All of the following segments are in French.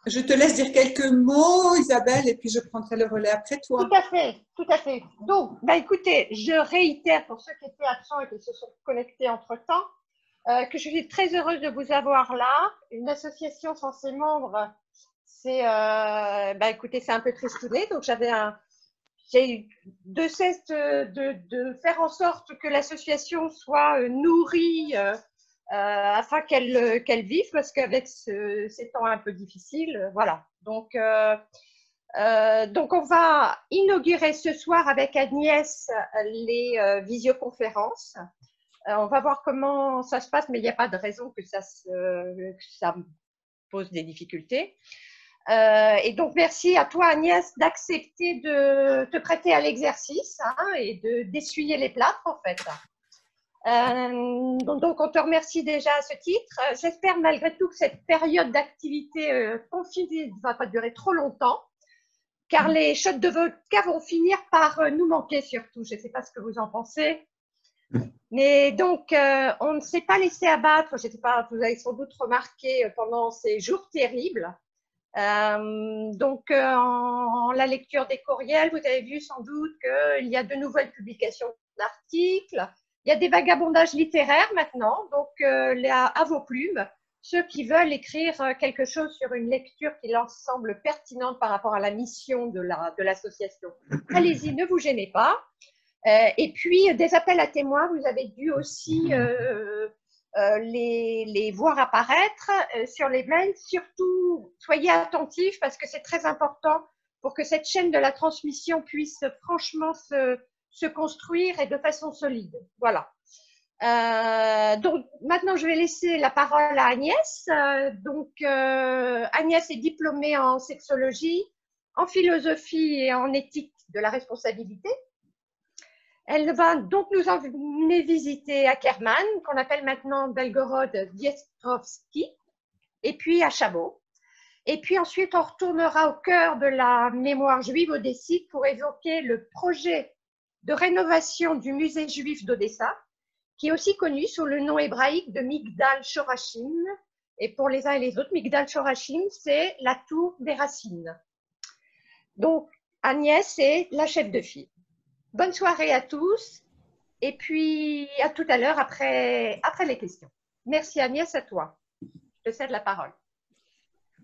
Je te laisse dire quelques mots, Isabelle, et puis je prendrai le relais après Tout toi. à fait, tout à fait. Donc, bah, écoutez, je réitère pour ceux qui étaient absents et qui se sont connectés entre-temps, que je suis très heureuse de vous avoir là. Une association sans ses membres, c'est, bah, écoutez, c'est un peu tristouné. Donc, j'ai de cesse de faire en sorte que l'association soit nourrie afin qu'elle vive, parce qu'avec ces temps un peu difficiles, voilà. Donc, on va inaugurer ce soir avec Agnès les visioconférences. On va voir comment ça se passe, mais il n'y a pas de raison que ça pose des difficultés. Et donc, merci à toi, Agnès, d'accepter de te prêter à l'exercice et d'essuyer les plâtres, en fait. Donc, on te remercie déjà à ce titre. J'espère malgré tout que cette période d'activité confinée ne va pas durer trop longtemps, car les shots de vodka vont finir par nous manquer surtout. Je ne sais pas ce que vous en pensez. Mais donc, on ne s'est pas laissé abattre. Je ne sais pas, vous avez sans doute remarqué pendant ces jours terribles. En la lecture des courriels, vous avez vu sans doute qu'il y a de nouvelles publications d'articles. Il y a des vagabondages littéraires maintenant. Donc, à vos plumes, ceux qui veulent écrire quelque chose sur une lecture qui leur semble pertinente par rapport à la mission de l'association, allez-y, ne vous gênez pas. Et puis, des appels à témoins, vous avez dû aussi les voir apparaître sur les mails. Surtout, soyez attentifs parce que c'est très important pour que cette chaîne de la transmission puisse franchement se construire et de façon solide. Voilà. Donc, maintenant, je vais laisser la parole à Agnès. Agnès est diplômée en sexologie, en philosophie et en éthique de la responsabilité. Elle va donc nous emmener visiter Ackermann, qu'on appelle maintenant Belgorod-Dniestrovski, et puis à Chabot. Et puis ensuite, on retournera au cœur de la mémoire juive odessite pour évoquer le projet de rénovation du musée juif d'Odessa, qui est aussi connu sous le nom hébraïque de Migdal Shorashim. Et pour les uns et les autres, Migdal Shorashim, c'est la tour des racines. Donc, Agnès est la chef de file. Bonne soirée à tous et puis à tout à l'heure après les questions. Merci Agnès, à toi. Je te cède la parole.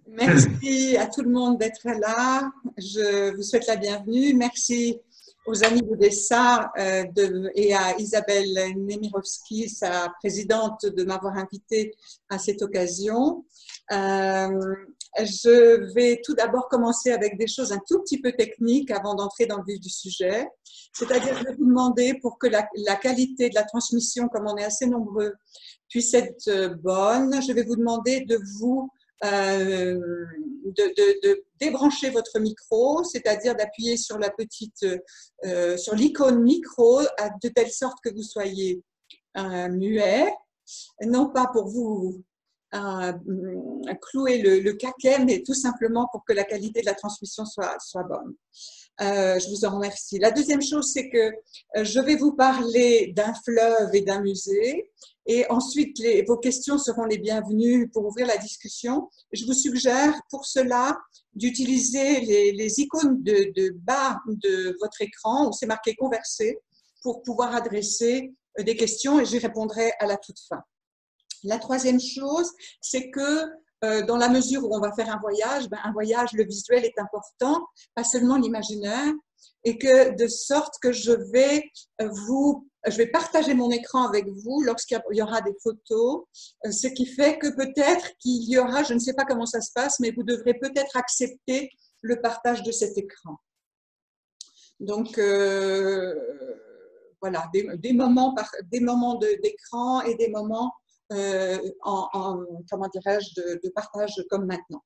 Merci à tout le monde d'être là. Je vous souhaite la bienvenue. Merci aux amis d'Odessa et à Isabelle Nemirovski, sa présidente, de m'avoir invitée à cette occasion. Je vais tout d'abord commencer avec des choses un tout petit peu techniques avant d'entrer dans le vif du sujet. C'est-à-dire, je vais vous demander pour que la qualité de la transmission, comme on est assez nombreux, puisse être bonne, je vais vous demander de débrancher votre micro, c'est-à-dire d'appuyer sur la petite, sur l'icône micro, de telle sorte que vous soyez muet, non pas pour vous clouer le caquet, mais tout simplement pour que la qualité de la transmission soit bonne. Je vous en remercie. La deuxième chose, c'est que je vais vous parler d'un fleuve et d'un musée. Et ensuite, vos questions seront les bienvenues pour ouvrir la discussion. Je vous suggère pour cela d'utiliser les icônes de bas de votre écran où c'est marqué converser pour pouvoir adresser des questions et j'y répondrai à la toute fin. La troisième chose, c'est que dans la mesure où on va faire un voyage, le visuel est important, pas seulement l'imaginaire, et que de sorte que je vais partager mon écran avec vous lorsqu'il y aura des photos, ce qui fait que peut-être qu'il y aura, je ne sais pas comment ça se passe, mais vous devrez peut-être accepter le partage de cet écran. Donc, voilà, des moments d'écran et des moments comment dirais-je, de partage comme maintenant.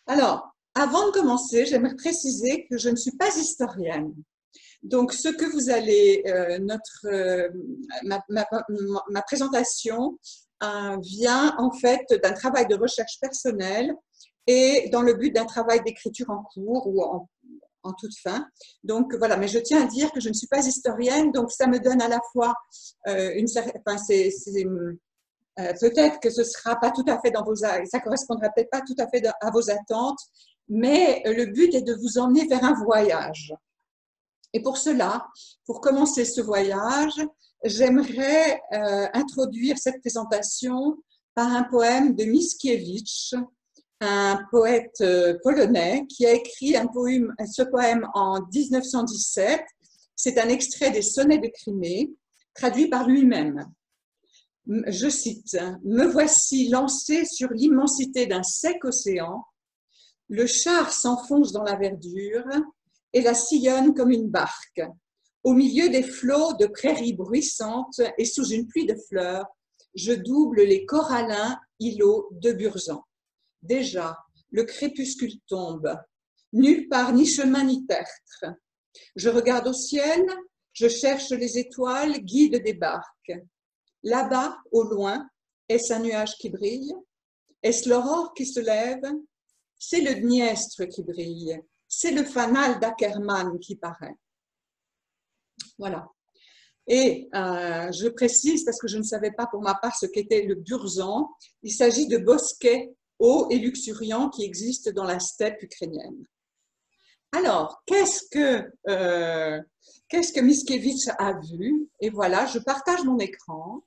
Alors, avant de commencer, j'aimerais préciser que je ne suis pas historienne. Donc, ce que vous allez, ma présentation vient en fait d'un travail de recherche personnelle et dans le but d'un travail d'écriture en cours ou en toute fin. Donc voilà, mais je tiens à dire que je ne suis pas historienne, donc ça me donne à la fois Peut-être que ce sera pas tout à fait ça correspondra peut-être pas tout à fait à vos attentes, mais le but est de vous emmener vers un voyage. Et pour cela, pour commencer ce voyage, j'aimerais introduire cette présentation par un poème de Mickiewicz, un poète polonais qui a écrit ce poème en 1917. C'est un extrait des Sonnets de Crimée, traduit par lui-même. Je cite, « Me voici lancé sur l'immensité d'un sec océan, le char s'enfonce dans la verdure et la sillonne comme une barque. Au milieu des flots de prairies bruissantes et sous une pluie de fleurs, je double les corallins îlots de Burzan. Déjà, le crépuscule tombe, nulle part ni chemin ni tertre. Je regarde au ciel, je cherche les étoiles, guide des barques. Là-bas, au loin, est-ce un nuage qui brille? Est-ce l'aurore qui se lève? C'est le Dniestre qui brille, c'est le fanal d'Ackermann qui paraît. » Voilà. Et je précise, parce que je ne savais pas pour ma part ce qu'était le Burzan, il s'agit de bosquets hauts et luxuriants qui existent dans la steppe ukrainienne. Alors, qu'est-ce que Mickiewicz a vu? Et voilà, je partage mon écran.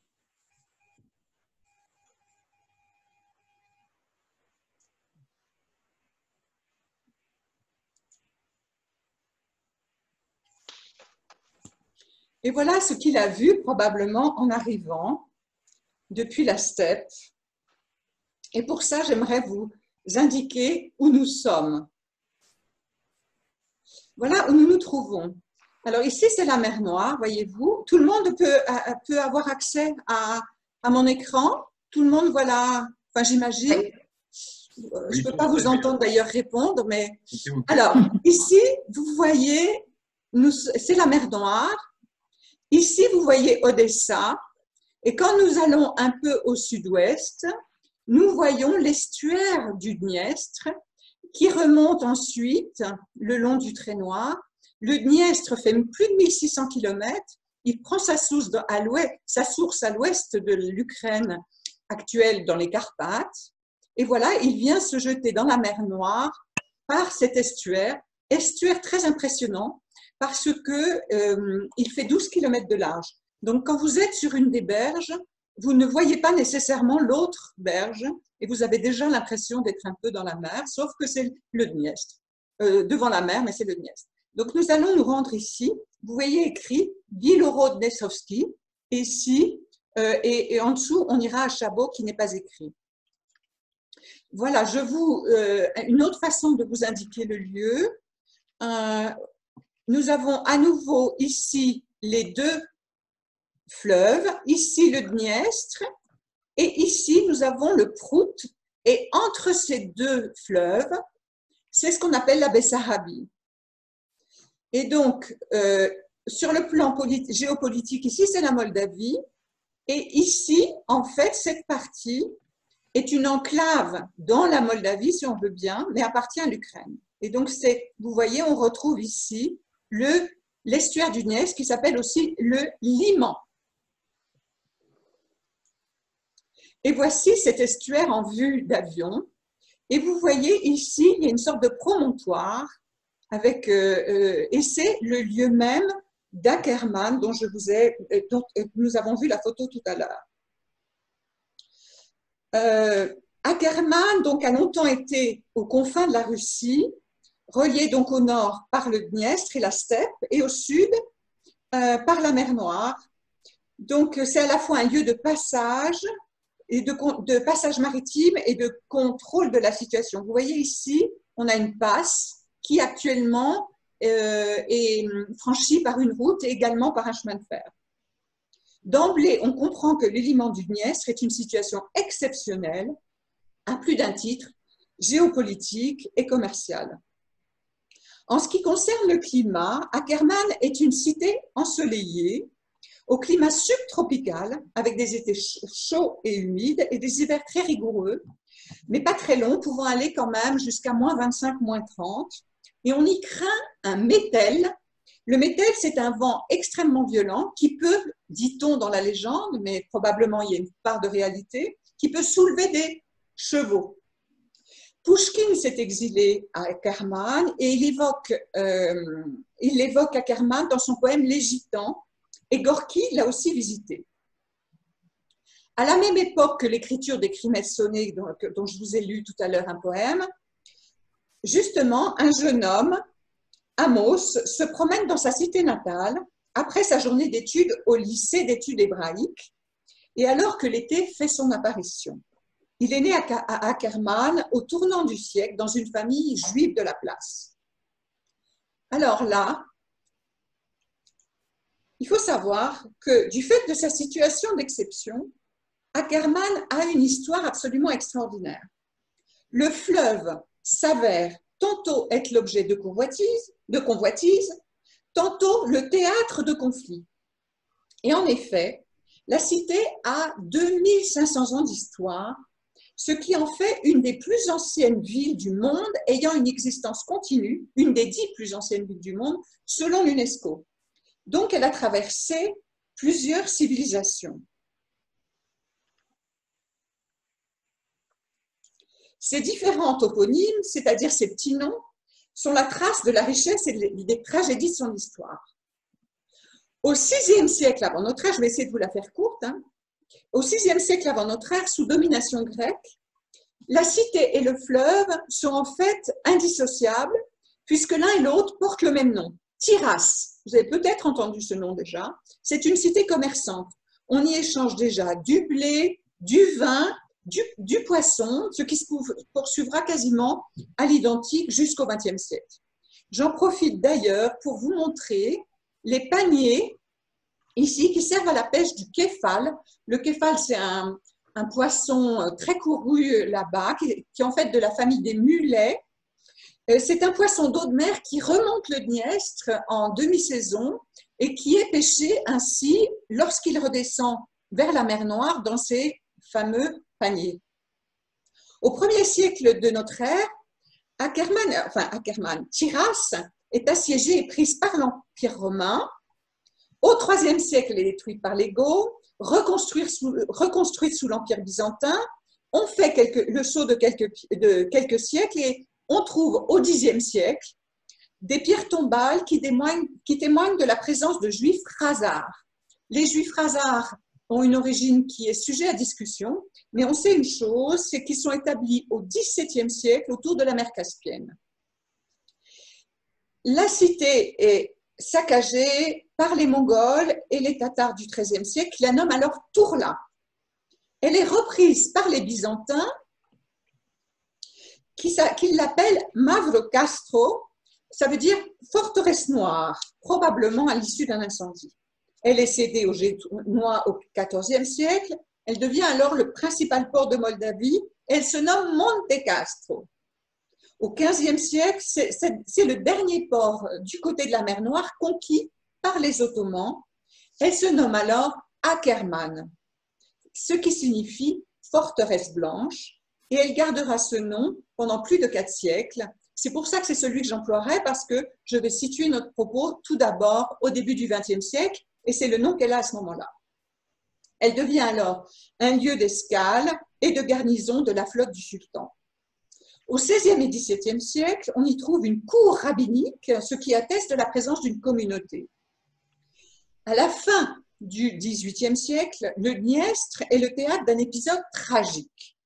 Et voilà ce qu'il a vu probablement en arrivant depuis la steppe. Et pour ça, j'aimerais vous indiquer où nous sommes. Voilà où nous nous trouvons. Alors ici, c'est la mer Noire, voyez-vous. Tout le monde peut avoir accès à mon écran. Tout le monde, voilà, enfin j'imagine. Je ne peux pas vous entendre d'ailleurs répondre, mais… Alors, ici, vous voyez, c'est la mer Noire. Ici, vous voyez Odessa, et quand nous allons un peu au sud-ouest, nous voyons l'estuaire du Dniestre qui remonte ensuite le long du trait noir. Le Dniestre fait plus de 1600 km, il prend sa source à l'ouest de l'Ukraine actuelle dans les Carpates, et voilà, il vient se jeter dans la mer Noire par cet estuaire très impressionnant, parce qu'il fait 12 km de large. Donc, quand vous êtes sur une des berges, vous ne voyez pas nécessairement l'autre berge et vous avez déjà l'impression d'être un peu dans la mer, sauf que c'est le Dniestre. Devant la mer, mais c'est le Dniestre. Donc, nous allons nous rendre ici. Vous voyez écrit Bielorod-Nesovski, ici, et en dessous, on ira à Chabot qui n'est pas écrit. Voilà, une autre façon de vous indiquer le lieu. Nous avons à nouveau ici les deux fleuves, ici le Dniestre, et ici nous avons le Prout, et entre ces deux fleuves, c'est ce qu'on appelle la Bessarabie. Et donc, sur le plan géopolitique, ici c'est la Moldavie, et ici, en fait, cette partie est une enclave dans la Moldavie, si on veut bien, mais appartient à l'Ukraine. Et donc, vous voyez, on retrouve ici l'estuaire du Dniestre qui s'appelle aussi le Liman. Et voici cet estuaire en vue d'avion. Et vous voyez ici, il y a une sorte de promontoire et c'est le lieu même d'Ackermann dont nous avons vu la photo tout à l'heure. Ackermann donc, a longtemps été aux confins de la Russie, relié donc au nord par le Dniestre et la steppe, et au sud par la mer Noire. Donc, c'est à la fois un lieu de passage, et de passage maritime et de contrôle de la situation. Vous voyez ici, on a une passe qui actuellement est franchie par une route et également par un chemin de fer. D'emblée, on comprend que l'élément du Dniestre est une situation exceptionnelle, à plus d'un titre, géopolitique et commerciale. En ce qui concerne le climat, Ackermann est une cité ensoleillée, au climat subtropical, avec des étés chauds et humides et des hivers très rigoureux, mais pas très longs, pouvant aller quand même jusqu'à -25, -30. Et on y craint un métel, Le Mettel, c'est un vent extrêmement violent qui peut, dit-on dans la légende, mais probablement il y a une part de réalité, qui peut soulever des chevaux. Pouchkine s'est exilé à Kerman et il évoque Akerman dans son poème Les Gitans, et Gorky l'a aussi visité. À la même époque que l'écriture des Crimes sonnés, dont je vous ai lu tout à l'heure un poème, justement, un jeune homme, Amos, se promène dans sa cité natale après sa journée d'études au lycée d'études hébraïques et alors que l'été fait son apparition. Il est né à Akerman au tournant du siècle dans une famille juive de la place. Alors là, il faut savoir que du fait de sa situation d'exception, Akerman a une histoire absolument extraordinaire. Le fleuve s'avère tantôt être l'objet de convoitises, tantôt le théâtre de conflits. Et en effet, la cité a 2500 ans d'histoire, ce qui en fait une des plus anciennes villes du monde ayant une existence continue, une des 10 plus anciennes villes du monde, selon l'UNESCO. Donc, elle a traversé plusieurs civilisations. Ces différents toponymes, c'est-à-dire ces petits noms, sont la trace de la richesse et des tragédies de son histoire. Au VIe siècle avant notre ère, je vais essayer de vous la faire courte, au VIe siècle avant notre ère, sous domination grecque, la cité et le fleuve sont en fait indissociables puisque l'un et l'autre portent le même nom, Tyras. Vous avez peut-être entendu ce nom déjà. C'est une cité commerçante. On y échange déjà du blé, du vin, du poisson, ce qui se poursuivra quasiment à l'identique jusqu'au XXe siècle. J'en profite d'ailleurs pour vous montrer les paniers ici qui servent à la pêche du kéfal. Le kéfal, c'est un poisson très couru là-bas, qui est en fait de la famille des mulets. C'est un poisson d'eau de mer qui remonte le Dniestre en demi-saison et qui est pêché ainsi lorsqu'il redescend vers la mer Noire dans ces fameux paniers. Au 1er siècle de notre ère, Tyras est assiégée et prise par l'Empire romain. Au IIIe siècle, elle est détruite par les Goths, reconstruite sous l'Empire byzantin. On fait le saut de quelques siècles et on trouve au Xe siècle des pierres tombales qui témoignent de la présence de juifs khazars. Les juifs khazars ont une origine qui est sujet à discussion, mais on sait une chose, c'est qu'ils sont établis au XVIIe siècle autour de la mer Caspienne. La cité est saccagée par les Mongols et les Tatars du XIIIe siècle, qui la nomment alors Tourla. Elle est reprise par les Byzantins, qui l'appellent Mavro Castro, ça veut dire forteresse noire, probablement à l'issue d'un incendie. Elle est cédée aux Génois au XIVe siècle. Elle devient alors le principal port de Moldavie. Elle se nomme Monte Castro. Au XVe siècle, c'est le dernier port du côté de la mer Noire conquis par les Ottomans. Elle se nomme alors Akerman, ce qui signifie forteresse blanche. Et elle gardera ce nom pendant plus de 4 siècles. C'est pour ça que c'est celui que j'emploierai, parce que je vais situer notre propos tout d'abord au début du XXe siècle, et c'est le nom qu'elle a à ce moment-là. Elle devient alors un lieu d'escale et de garnison de la flotte du sultan. Au XVIe et XVIIe siècle, on y trouve une cour rabbinique, ce qui atteste de la présence d'une communauté. À la fin du XVIIIe siècle, le Dniestre est le théâtre d'un épisode tragique.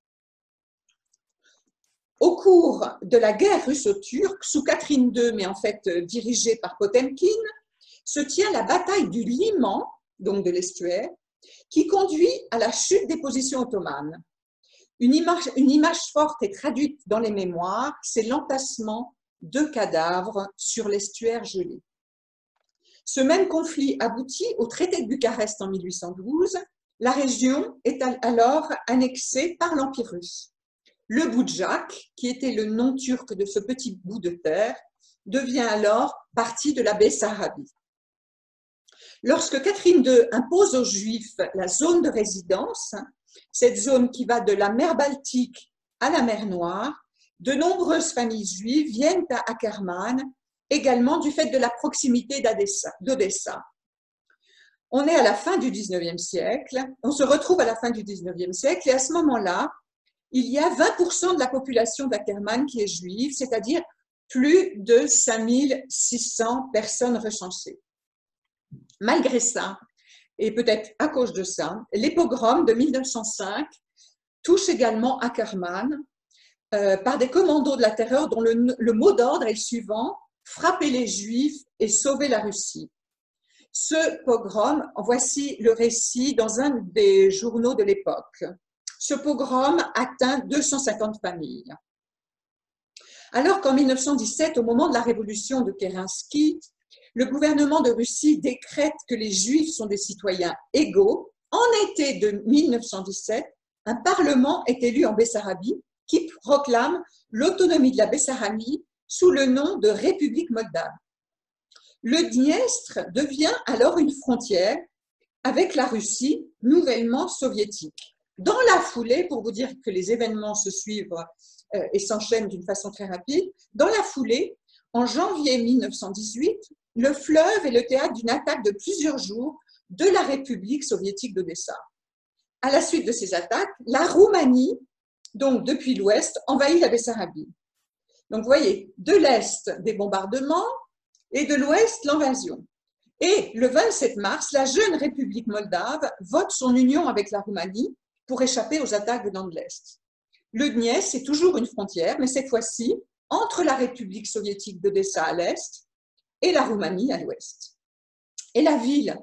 Au cours de la guerre russo-turque, sous Catherine II, mais en fait dirigée par Potemkin, se tient la bataille du Liman, donc de l'estuaire, qui conduit à la chute des positions ottomanes. Une image forte et traduite dans les mémoires, c'est l'entassement de cadavres sur l'estuaire gelé. Ce même conflit aboutit au traité de Bucarest en 1812. La région est alors annexée par l'Empire russe. Le Boudjak, qui était le nom turc de ce petit bout de terre, devient alors partie de la Bessarabie. Lorsque Catherine II impose aux Juifs la zone de résidence, cette zone qui va de la mer Baltique à la mer Noire, de nombreuses familles juives viennent à Akerman également du fait de la proximité d'Odessa. On est à la fin du 19e siècle, on se retrouve à la fin du 19e siècle, et à ce moment-là, il y a 20% de la population d'Ackerman qui est juive, c'est-à-dire plus de 5600 personnes recensées. Malgré ça, et peut-être à cause de ça, les pogroms de 1905 touchent également Ackerman par des commandos de la terreur dont le mot d'ordre est le suivant: frapper les Juifs et sauver la Russie. Ce pogrom, voici le récit dans un des journaux de l'époque. Ce pogrom atteint 250 familles. Alors qu'en 1917, au moment de la révolution de Kérenski, le gouvernement de Russie décrète que les Juifs sont des citoyens égaux, en été de 1917, un parlement est élu en Bessarabie qui proclame l'autonomie de la Bessarabie sous le nom de République moldave. Le Dniestre devient alors une frontière avec la Russie nouvellement soviétique. Dans la foulée, pour vous dire que les événements se suivent et s'enchaînent d'une façon très rapide, dans la foulée, en janvier 1918, le fleuve est le théâtre d'une attaque de plusieurs jours de la République soviétique d'Odessa. À la suite de ces attaques, la Roumanie, donc depuis l'ouest, envahit la Bessarabie. Donc vous voyez, de l'est, des bombardements, et de l'ouest, l'invasion. Et le 27 mars, la jeune République moldave vote son union avec la Roumanie pour échapper aux attaques venant de l'est. Le Dniepr, c'est toujours une frontière, mais cette fois-ci, entre la République soviétique d'Odessa à l'est et la Roumanie à l'ouest. Et la ville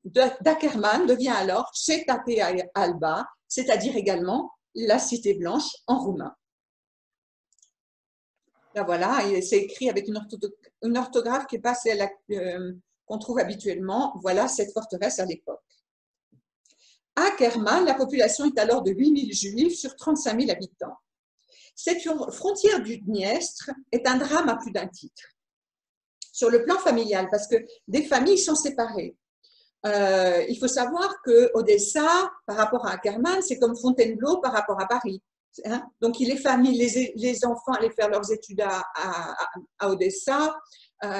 d'Ackerman devient alors Cetatea Alba, c'est-à-dire également la cité blanche en roumain. Là, voilà, c'est écrit avec une orthographe qui est pas celle qu'on trouve habituellement. Voilà cette forteresse à l'époque. À Ackerman, la population est alors de 8 000 juifs sur 35 000 habitants. Cette frontière du Dniestre est un drame à plus d'un titre. Sur le plan familial, parce que des familles sont séparées. Il faut savoir que Odessa, par rapport à Ackerman, c'est comme Fontainebleau par rapport à Paris. Hein? Donc, les familles, les enfants allaient faire leurs études à Odessa,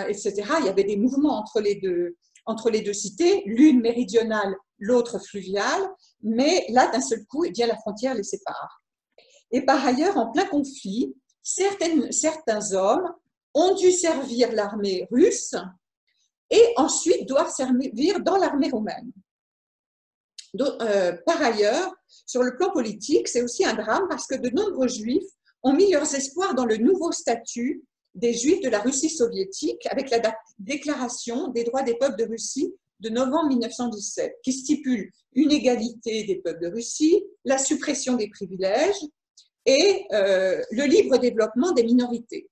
etc. Il y avait des mouvements entre les deux cités, l'une méridionale, l'autre fluviale, mais là, d'un seul coup, eh bien, la frontière les sépare. Et par ailleurs, en plein conflit, certains hommes ont dû servir l'armée russe et ensuite doivent servir dans l'armée roumaine. Donc, par ailleurs, sur le plan politique, c'est aussi un drame parce que de nombreux juifs ont mis leurs espoirs dans le nouveau statut des juifs de la Russie soviétique avec la déclaration des droits des peuples de Russie de novembre 1917, qui stipule une égalité des peuples de Russie, la suppression des privilèges et le libre développement des minorités.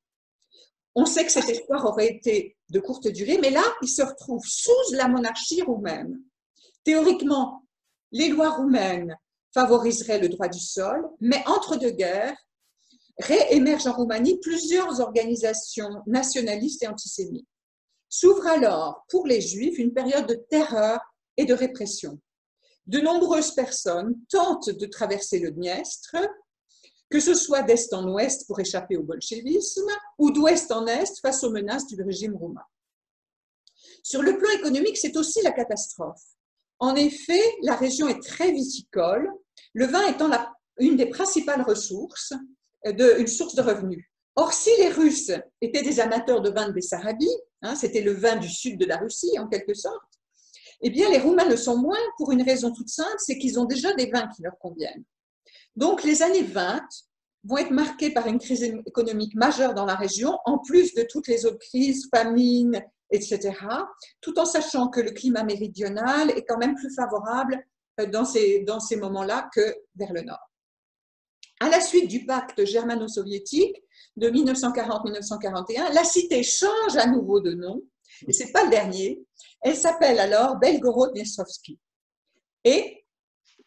On sait que cet espoir aurait été de courte durée, mais là, il se retrouve sous la monarchie roumaine. Théoriquement, les lois roumaines favoriseraient le droit du sol, mais entre deux guerres, réémergent en Roumanie plusieurs organisations nationalistes et antisémites. S'ouvre alors pour les Juifs une période de terreur et de répression. De nombreuses personnes tentent de traverser le Dniestre, que ce soit d'est en ouest pour échapper au bolchevisme ou d'ouest en est face aux menaces du régime roumain. Sur le plan économique, c'est aussi la catastrophe. En effet, la région est très viticole, le vin étant une des principales ressources, une source de revenus. Or, si les Russes étaient des amateurs de vin de Bessarabie, hein, c'était le vin du sud de la Russie en quelque sorte, eh bien les Roumains le sont moins pour une raison toute simple, c'est qu'ils ont déjà des vins qui leur conviennent. Donc les années 20 vont être marquées par une crise économique majeure dans la région, en plus de toutes les autres crises, famines, etc., tout en sachant que le climat méridional est quand même plus favorable dans ces moments-là que vers le nord. À la suite du pacte germano-soviétique de 1940-1941, la cité change à nouveau de nom, et ce n'est pas le dernier, elle s'appelle alors Belgorod-Dniestrovski. Et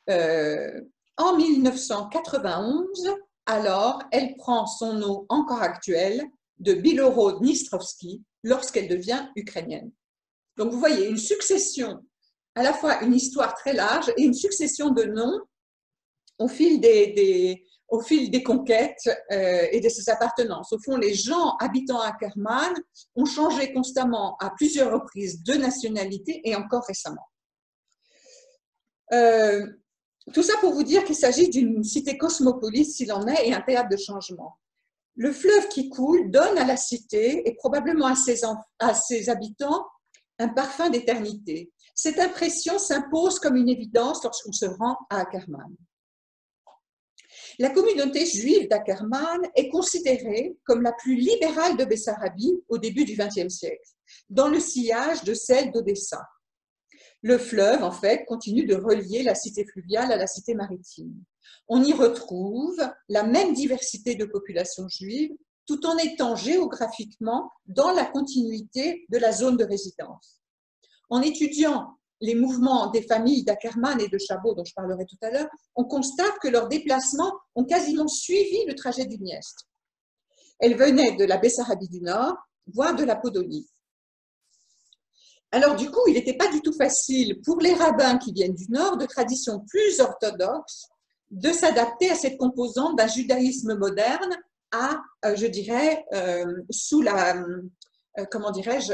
en 1991, alors, elle prend son nom encore actuel de Bilhorod-Dniestrovski lorsqu'elle devient ukrainienne. Donc, vous voyez, une succession, à la fois une histoire très large et une succession de noms au fil au fil des conquêtes et de ses appartenances. Au fond, les gens habitant à Kerman ont changé constamment à plusieurs reprises de nationalité et encore récemment. Tout ça pour vous dire qu'il s'agit d'une cité cosmopolite s'il en est et un théâtre de changement. Le fleuve qui coule donne à la cité et probablement à ses habitants un parfum d'éternité. Cette impression s'impose comme une évidence lorsqu'on se rend à Ackerman. La communauté juive d'Ackerman est considérée comme la plus libérale de Bessarabie au début du XXe siècle, dans le sillage de celle d'Odessa. Le fleuve, en fait, continue de relier la cité fluviale à la cité maritime. On y retrouve la même diversité de populations juives, tout en étant géographiquement dans la continuité de la zone de résidence. En étudiant les mouvements des familles d'Ackerman et de Chabot, dont je parlerai tout à l'heure, on constate que leurs déplacements ont quasiment suivi le trajet du Dniestr. Elles venaient de la Bessarabie du Nord, voire de la Podolie. Alors du coup, il n'était pas du tout facile pour les rabbins qui viennent du Nord, de tradition plus orthodoxe, de s'adapter à cette composante d'un judaïsme moderne à, je dirais, sous la, comment dirais-je,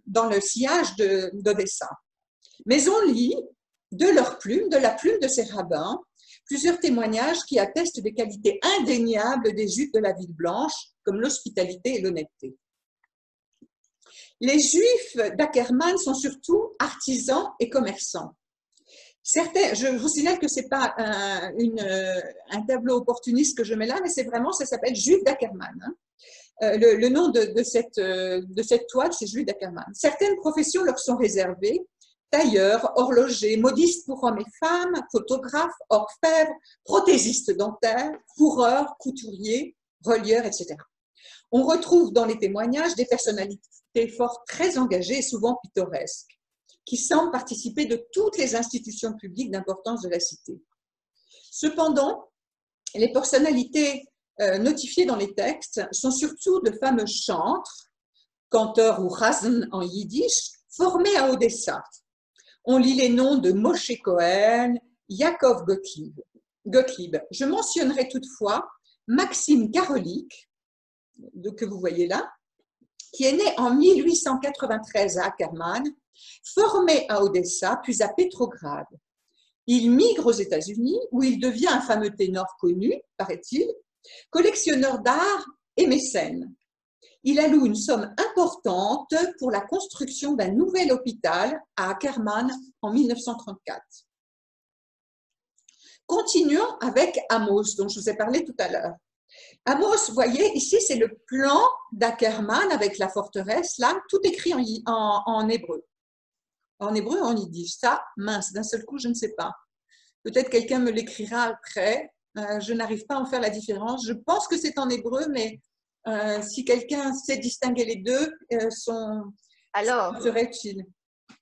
dans le sillage d'Odessa. Mais on lit de leur plume, de la plume de ces rabbins, plusieurs témoignages qui attestent des qualités indéniables des Juifs de la ville blanche, comme l'hospitalité et l'honnêteté. Les Juifs d'Ackerman sont surtout artisans et commerçants. Certains, je vous signale que ce n'est pas un tableau opportuniste que je mets là, mais c'est vraiment, ça s'appelle Juifs d'Ackerman. Hein. Le nom de cette toile, c'est Juifs d'Ackerman. Certaines professions leur sont réservées: tailleurs, horlogers, modistes pour hommes et femmes, photographes, orfèvres, prothésistes dentaires, fourreurs, couturiers, relieurs, etc. On retrouve dans les témoignages des personnalités fortes très engagées et souvent pittoresques, qui semblent participer de toutes les institutions publiques d'importance de la cité. Cependant, les personnalités notifiées dans les textes sont surtout de fameux chantres, canteurs ou rasen en yiddish, formés à Odessa. On lit les noms de Moshe Cohen, Yaakov Gottlieb. Je mentionnerai toutefois Maxime Karolik, que vous voyez là, qui est né en 1893 à Ackerman, formé à Odessa, puis à Petrograd. Il migre aux États-Unis, où il devient un fameux ténor connu, paraît-il, collectionneur d'art et mécène. Il alloue une somme importante pour la construction d'un nouvel hôpital à Ackerman en 1934. Continuons avec Amos, dont je vous ai parlé tout à l'heure. Amos, vous voyez, ici, c'est le plan d'Ackerman avec la forteresse, là, tout écrit en hébreu. En hébreu ou en yiddish? Ça, mince, d'un seul coup, je ne sais pas. Peut-être quelqu'un me l'écrira après. Je n'arrive pas à en faire la différence. Je pense que c'est en hébreu, mais si quelqu'un sait distinguer les deux, alors, serait utile.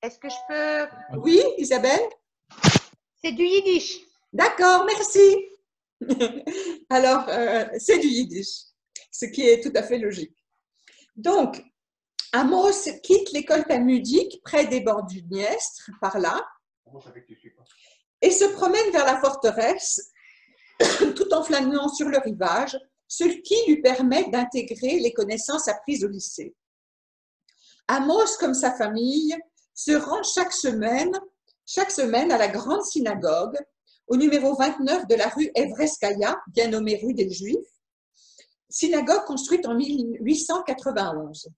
Est-ce que je peux… Oui, Isabelle? C'est du yiddish. D'accord, merci. Alors, c'est du yiddish, ce qui est tout à fait logique. Donc, Amos quitte l'école talmudique près des bords du Dniestr, par là, et se promène vers la forteresse tout en flânant sur le rivage, ce qui lui permet d'intégrer les connaissances apprises au lycée. Amos, comme sa famille, se rend chaque semaine à la grande synagogue, au numéro 29 de la rue Evreskaya, bien nommée rue des Juifs, synagogue construite en 1891.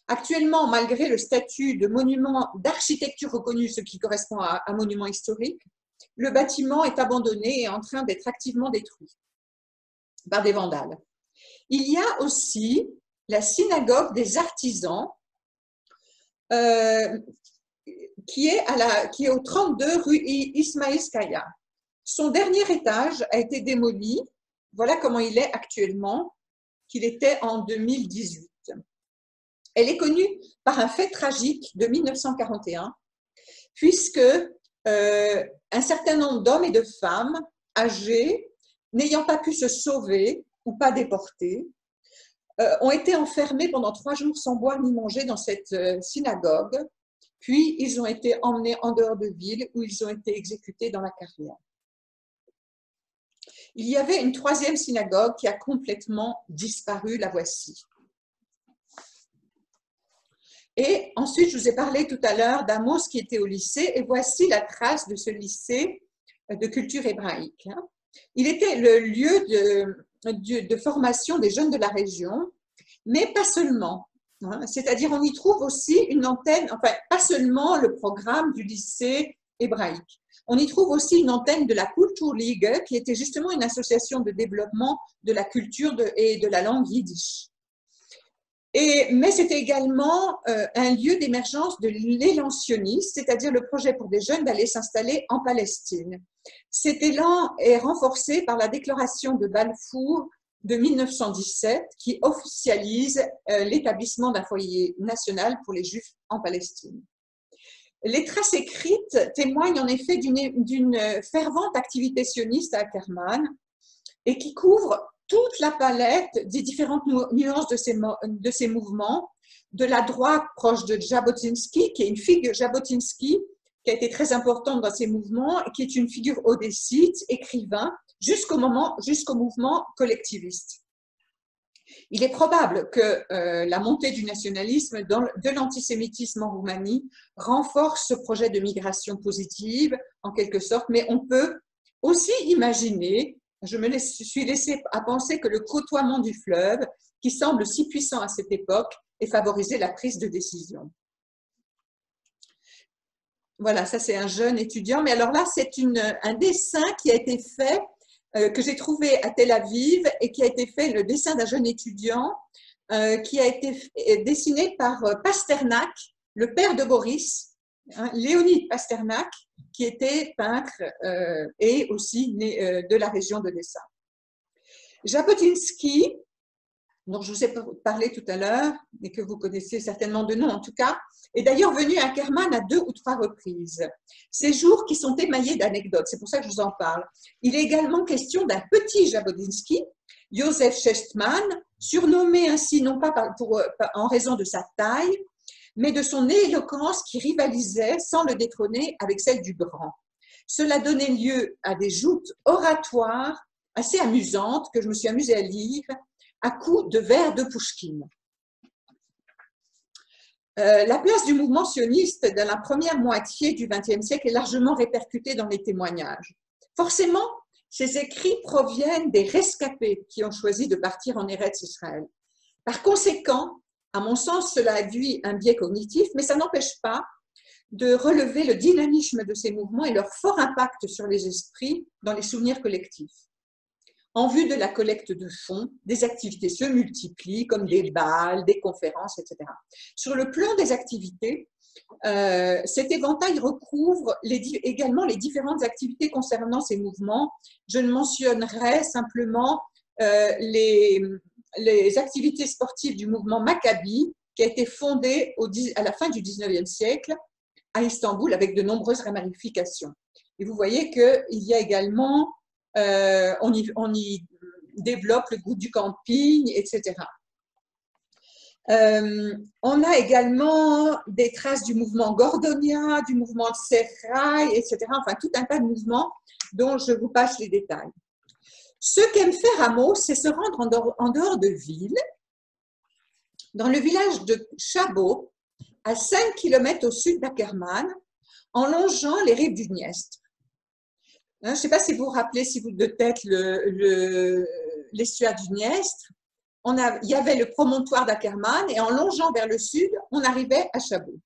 Actuellement, malgré le statut de monument d'architecture reconnu, ce qui correspond à un monument historique, le bâtiment est abandonné et en train d'être activement détruit par des vandales. Il y a aussi la synagogue des artisans, qui est au 32 rue Ismaïlskaya. Son dernier étage a été démoli. Voilà comment il est actuellement, qu'il était en 2018. Elle est connue par un fait tragique de 1941, puisque un certain nombre d'hommes et de femmes âgés, n'ayant pas pu se sauver ou pas déportés, ont été enfermés pendant 3 jours sans boire ni manger dans cette synagogue, puis ils ont été emmenés en dehors de ville où ils ont été exécutés dans la carrière. Il y avait une troisième synagogue qui a complètement disparu, la voici. Et ensuite, je vous ai parlé tout à l'heure d'Amos qui était au lycée, et voici la trace de ce lycée de culture hébraïque. Il était le lieu de formation des jeunes de la région, mais pas seulement. C'est-à-dire, on y trouve aussi une antenne, enfin, pas seulement le programme du lycée hébraïque. On y trouve aussi une antenne de la Kulturliga, qui était justement une association de développement de la culture et de la langue yiddish. Mais c'était également un lieu d'émergence de l'élan sioniste, c'est-à-dire le projet pour des jeunes d'aller s'installer en Palestine. Cet élan est renforcé par la déclaration de Balfour de 1917 qui officialise l'établissement d'un foyer national pour les Juifs en Palestine. Les traces écrites témoignent en effet d'une fervente activité sioniste à Ackerman et qui couvre toute la palette des différentes nuances de ces mouvements, de la droite proche de Jabotinsky, qui est une figure Jabotinsky qui a été très importante dans ces mouvements, qui est une figure odessite, écrivain, jusqu'au mouvement collectiviste. Il est probable que la montée du nationalisme, de l'antisémitisme en Roumanie, renforce ce projet de migration positive, en quelque sorte, mais on peut aussi imaginer, je me suis laissée à penser que le côtoiement du fleuve, qui semble si puissant à cette époque, ait favorisé la prise de décision. Voilà, ça c'est un jeune étudiant, mais alors là c'est un dessin qui a été fait, que j'ai trouvé à Tel Aviv et qui a été fait, le dessin d'un jeune étudiant qui a été dessiné par Pasternak, le père de Boris, Léonid Pasternak, qui était peintre et aussi né de la région d'Odessa. Jabotinsky, dont je vous ai parlé tout à l'heure, et que vous connaissez certainement de nom en tout cas, est d'ailleurs venu à Ackerman à 2 ou 3 reprises. Ces jours qui sont émaillés d'anecdotes, c'est pour ça que je vous en parle. Il est également question d'un petit Jabotinsky, Joseph Chestman, surnommé ainsi non pas en raison de sa taille, mais de son éloquence qui rivalisait, sans le détrôner, avec celle du grand. Cela donnait lieu à des joutes oratoires assez amusantes que je me suis amusée à lire, à coups de vers de Pouchkine. La place du mouvement sioniste dans la première moitié du XXe siècle est largement répercutée dans les témoignages. Forcément, ces écrits proviennent des rescapés qui ont choisi de partir en Eretz Israël. Par conséquent, à mon sens, cela induit un biais cognitif, mais ça n'empêche pas de relever le dynamisme de ces mouvements et leur fort impact sur les esprits dans les souvenirs collectifs. En vue de la collecte de fonds, des activités se multiplient, comme des bals, des conférences, etc. Sur le plan des activités, cet éventail recouvre également les différentes activités concernant ces mouvements. Je ne mentionnerai simplement les activités sportives du mouvement Maccabi, qui a été fondé à la fin du XIXe siècle à Istanbul avec de nombreuses ramifications. Et vous voyez qu'il y a également on y développe le goût du camping, etc. On a également des traces du mouvement Gordonia, du mouvement Tserraï, etc. Enfin, tout un tas de mouvements dont je vous passe les détails. Ce qu'aime faire Amos, c'est se rendre en dehors de ville, dans le village de Chabot, à 5 km au sud d'Ackerman, en longeant les rives du Dniestr. Je ne sais pas si vous vous rappelez, si vous de tête, l'estuaire du Dniestr. Il y avait le promontoire d'Ackerman et en longeant vers le sud, on arrivait à Chabot.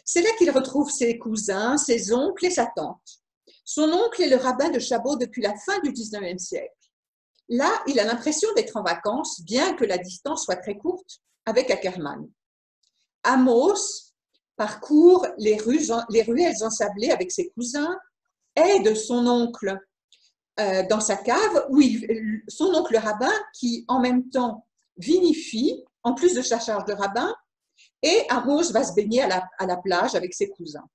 C'est là qu'il retrouve ses cousins, ses oncles et sa tante. Son oncle est le rabbin de Chabot depuis la fin du XIXe siècle. Là, il a l'impression d'être en vacances, bien que la distance soit très courte, avec Ackerman. Amos parcourt les ruelles ensablées avec ses cousins, aide son oncle dans sa cave, son oncle rabbin qui en même temps vinifie, en plus de sa charge de rabbin, et Amos va se baigner à la plage avec ses cousins.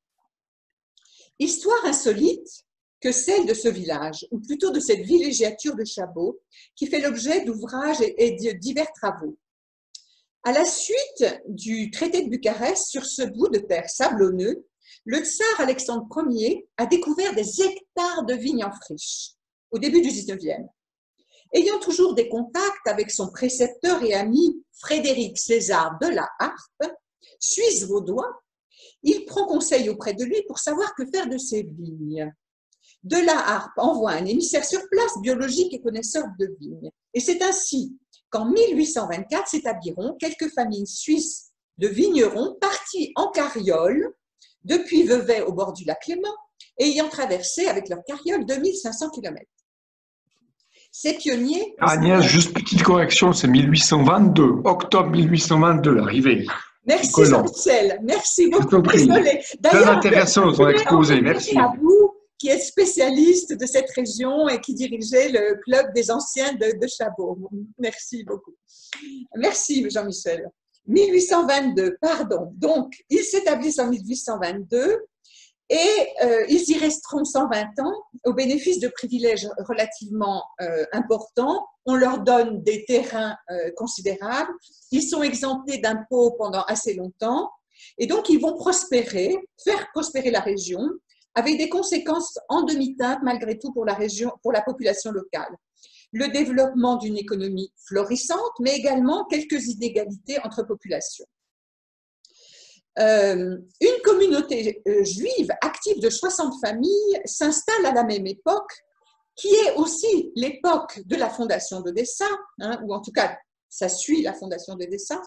Histoire insolite que celle de ce village, ou plutôt de cette villégiature de Chabot, qui fait l'objet d'ouvrages et de divers travaux. À la suite du traité de Bucarest, sur ce bout de terre sablonneux, le tsar Alexandre Ier a découvert des hectares de vignes en friche au début du XIXe. Ayant toujours des contacts avec son précepteur et ami Frédéric César de la Harpe, suisse vaudois, il prend conseil auprès de lui pour savoir que faire de ses vignes. De la Harpe envoie un émissaire sur place, biologique et connaisseur de vignes. Et c'est ainsi qu'en 1824 s'établiront quelques familles suisses de vignerons partis en carriole depuis Vevey au bord du lac Léman et ayant traversé avec leur carriole 2500 km. Ces pionniers… Agnès, juste petite correction, c'est 1822, octobre 1822, l'arrivée. Merci Jean-Michel, merci beaucoup. Désolé. Très intéressant ton exposé, merci. À vous, qui êtes spécialiste de cette région et qui dirigeait le club des anciens de Chabot. Merci beaucoup. Merci Jean-Michel. 1822, pardon. Donc, ils s'établissent en 1822 et ils y resteront 120 ans au bénéfice de privilèges relativement importants. On leur donne des terrains considérables. Ils sont exemptés d'impôts pendant assez longtemps et donc ils vont prospérer, faire prospérer la région avec des conséquences en demi-teinte malgré tout pour la région, pour la population locale. Le développement d'une économie florissante, mais également quelques inégalités entre populations. Une communauté juive active de 60 familles s'installe à la même époque, qui est aussi l'époque de la fondation d'Odessa, hein, ou en tout cas, ça suit la fondation d'Odessa,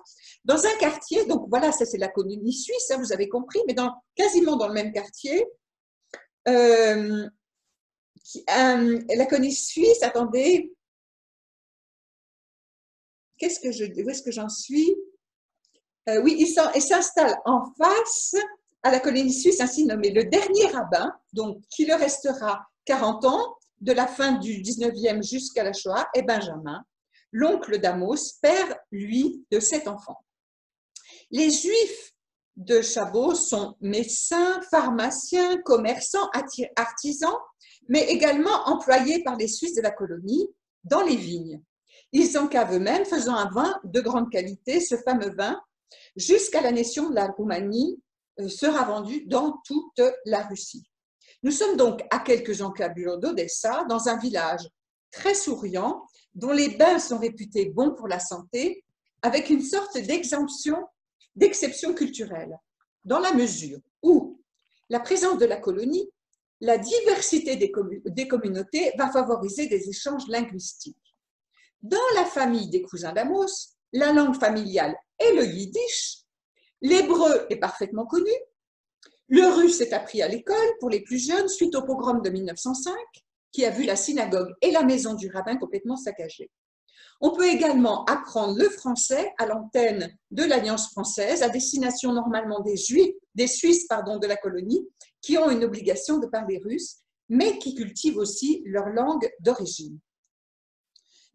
dans un quartier, donc voilà, ça c'est la colonie suisse, hein, vous avez compris, mais quasiment dans le même quartier, la colonie suisse, attendez, où est-ce que j'en suis? Oui, il s'installe en face à la colonie suisse ainsi nommée. Le dernier rabbin, donc qui le restera 40 ans, de la fin du 19e jusqu'à la Shoah, est Benjamin, l'oncle d'Amos, père, lui, de 7 enfants. Les Juifs de Chabot sont médecins, pharmaciens, commerçants, artisans, mais également employés par les Suisses de la colonie dans les vignes. Ils encavent eux-mêmes, faisant un vin de grande qualité. Ce fameux vin, jusqu'à l'annexion de la Roumanie, sera vendu dans toute la Russie. Nous sommes donc à quelques encablures d'Odessa, dans un village très souriant, dont les bains sont réputés bons pour la santé, avec une sorte d'exception culturelle, dans la mesure où la présence de la colonie, la diversité des communautés va favoriser des échanges linguistiques. Dans la famille des cousins d'Amos, la langue familiale est le yiddish, l'hébreu est parfaitement connu, le russe est appris à l'école pour les plus jeunes suite au pogrom de 1905, qui a vu la synagogue et la maison du rabbin complètement saccagées. On peut également apprendre le français à l'antenne de l'Alliance française à destination normalement des Suisses de la colonie qui ont une obligation de parler russe, mais qui cultivent aussi leur langue d'origine.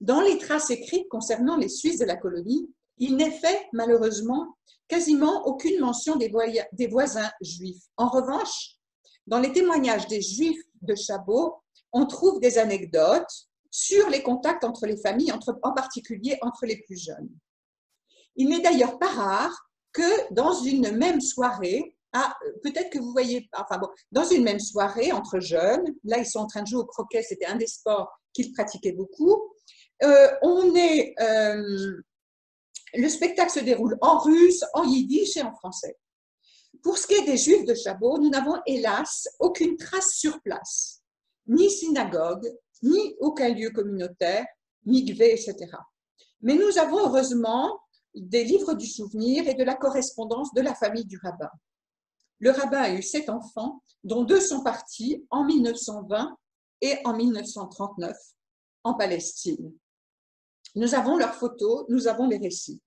Dans les traces écrites concernant les Suisses de la colonie, il n'est fait malheureusement quasiment aucune mention des voisins juifs. En revanche, dans les témoignages des Juifs de Chabot, on trouve des anecdotes sur les contacts entre les familles, en particulier entre les plus jeunes. Il n'est d'ailleurs pas rare que dans une même soirée, peut-être que vous voyez, enfin bon, dans une même soirée entre jeunes, là ils sont en train de jouer au croquet, c'était un des sports qu'ils pratiquaient beaucoup, le spectacle se déroule en russe, en yiddish et en français. Pour ce qui est des Juifs de Chabot, nous n'avons hélas aucune trace sur place, ni synagogue, ni aucun lieu communautaire, mikvé, etc. Mais nous avons heureusement des livres du souvenir et de la correspondance de la famille du rabbin. Le rabbin a eu 7 enfants, dont 2 sont partis en 1920 et en 1939 en Palestine. Nous avons leurs photos, nous avons les récits.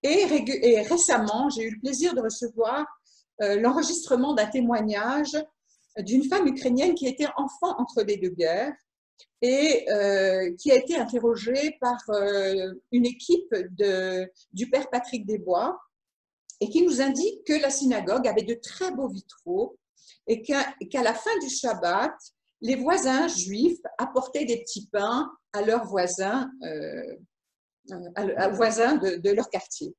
Et récemment, j'ai eu le plaisir de recevoir l'enregistrement d'un témoignage d'une femme ukrainienne qui était enfant entre les deux guerres et qui a été interrogée par une équipe du père Patrick Desbois et qui nous indique que la synagogue avait de très beaux vitraux et qu'à la fin du Shabbat, les voisins juifs apportaient des petits pains à leurs voisins, de leur quartier.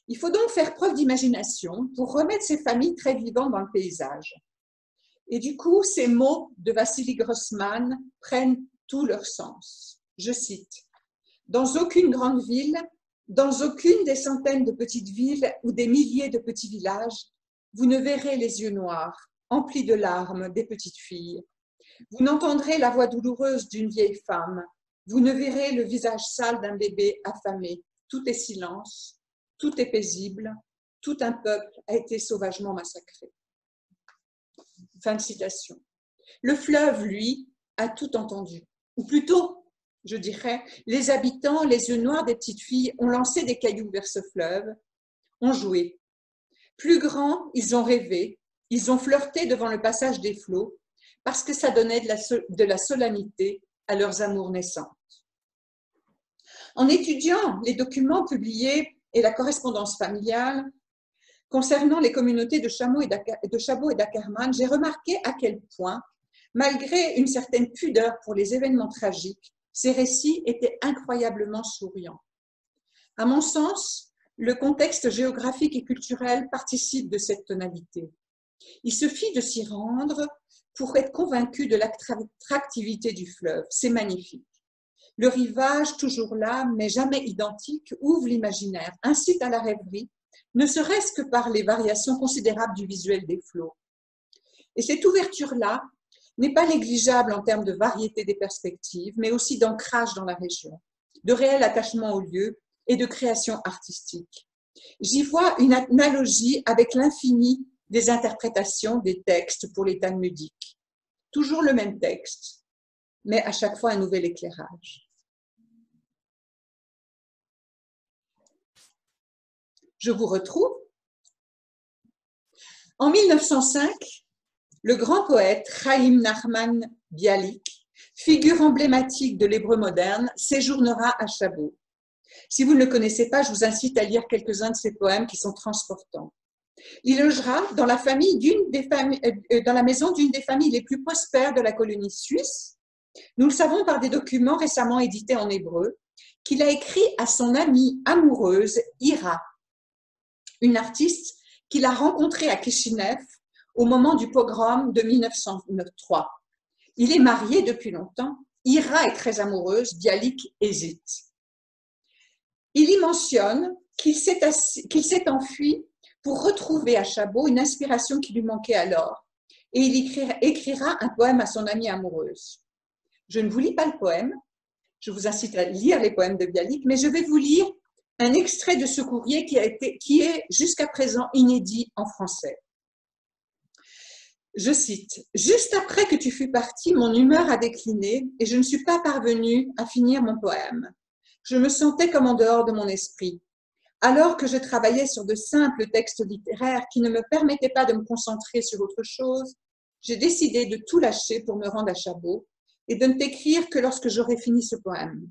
Il faut donc faire preuve d'imagination pour remettre ces familles très vivantes dans le paysage. Et du coup, ces mots de Vassili Grossman prennent tout leur sens. Je cite, « Dans aucune grande ville, dans aucune des centaines de petites villes ou des milliers de petits villages, vous ne verrez les yeux noirs, emplis de larmes des petites filles. Vous n'entendrez la voix douloureuse d'une vieille femme. Vous ne verrez le visage sale d'un bébé affamé. Tout est silence, tout est paisible, tout un peuple a été sauvagement massacré. » Fin de citation. Le fleuve, lui, a tout entendu. Ou plutôt, je dirais, les habitants, les yeux noirs des petites filles, ont lancé des cailloux vers ce fleuve, ont joué. Plus grands, ils ont rêvé, ils ont flirté devant le passage des flots, parce que ça donnait de la solennité à leurs amours naissantes. En étudiant les documents publiés et la correspondance familiale concernant les communautés de Chabot et d'Ackermann, j'ai remarqué à quel point, malgré une certaine pudeur pour les événements tragiques, ces récits étaient incroyablement souriants. À mon sens, le contexte géographique et culturel participe de cette tonalité. Il suffit de s'y rendre pour être convaincu de l'attractivité du fleuve. C'est magnifique. Le rivage, toujours là, mais jamais identique, ouvre l'imaginaire, incite à la rêverie, ne serait-ce que par les variations considérables du visuel des flots. Et cette ouverture-là n'est pas négligeable en termes de variété des perspectives, mais aussi d'ancrage dans la région, de réel attachement au lieu et de création artistique. J'y vois une analogie avec l'infini des interprétations des textes pour les talmudiques. Toujours le même texte, mais à chaque fois un nouvel éclairage. Je vous retrouve. En 1905, le grand poète Chaim Nachman Bialik, figure emblématique de l'hébreu moderne, séjournera à Chabot. Si vous ne le connaissez pas, je vous incite à lire quelques-uns de ses poèmes qui sont transportants. Il logera dans la maison d'une des familles les plus prospères de la colonie suisse. Nous le savons par des documents récemment édités en hébreu, qu'il a écrit à son amie amoureuse, Ira, une artiste qu'il a rencontrée à Kishinev au moment du pogrom de 1903. Il est marié depuis longtemps. Ira est très amoureuse, Bialik hésite. Il y mentionne qu'il s'est enfui pour retrouver à Chabot une inspiration qui lui manquait alors, et il écrira un poème à son amie amoureuse. Je ne vous lis pas le poème, je vous incite à lire les poèmes de Bialik, mais je vais vous lire un extrait de ce courrier qui est jusqu'à présent inédit en français. Je cite, « Juste après que tu fus parti, mon humeur a décliné et je ne suis pas parvenue à finir mon poème. Je me sentais comme en dehors de mon esprit. Alors que je travaillais sur de simples textes littéraires qui ne me permettaient pas de me concentrer sur autre chose, j'ai décidé de tout lâcher pour me rendre à Chabot et de ne t'écrire que lorsque j'aurai fini ce poème.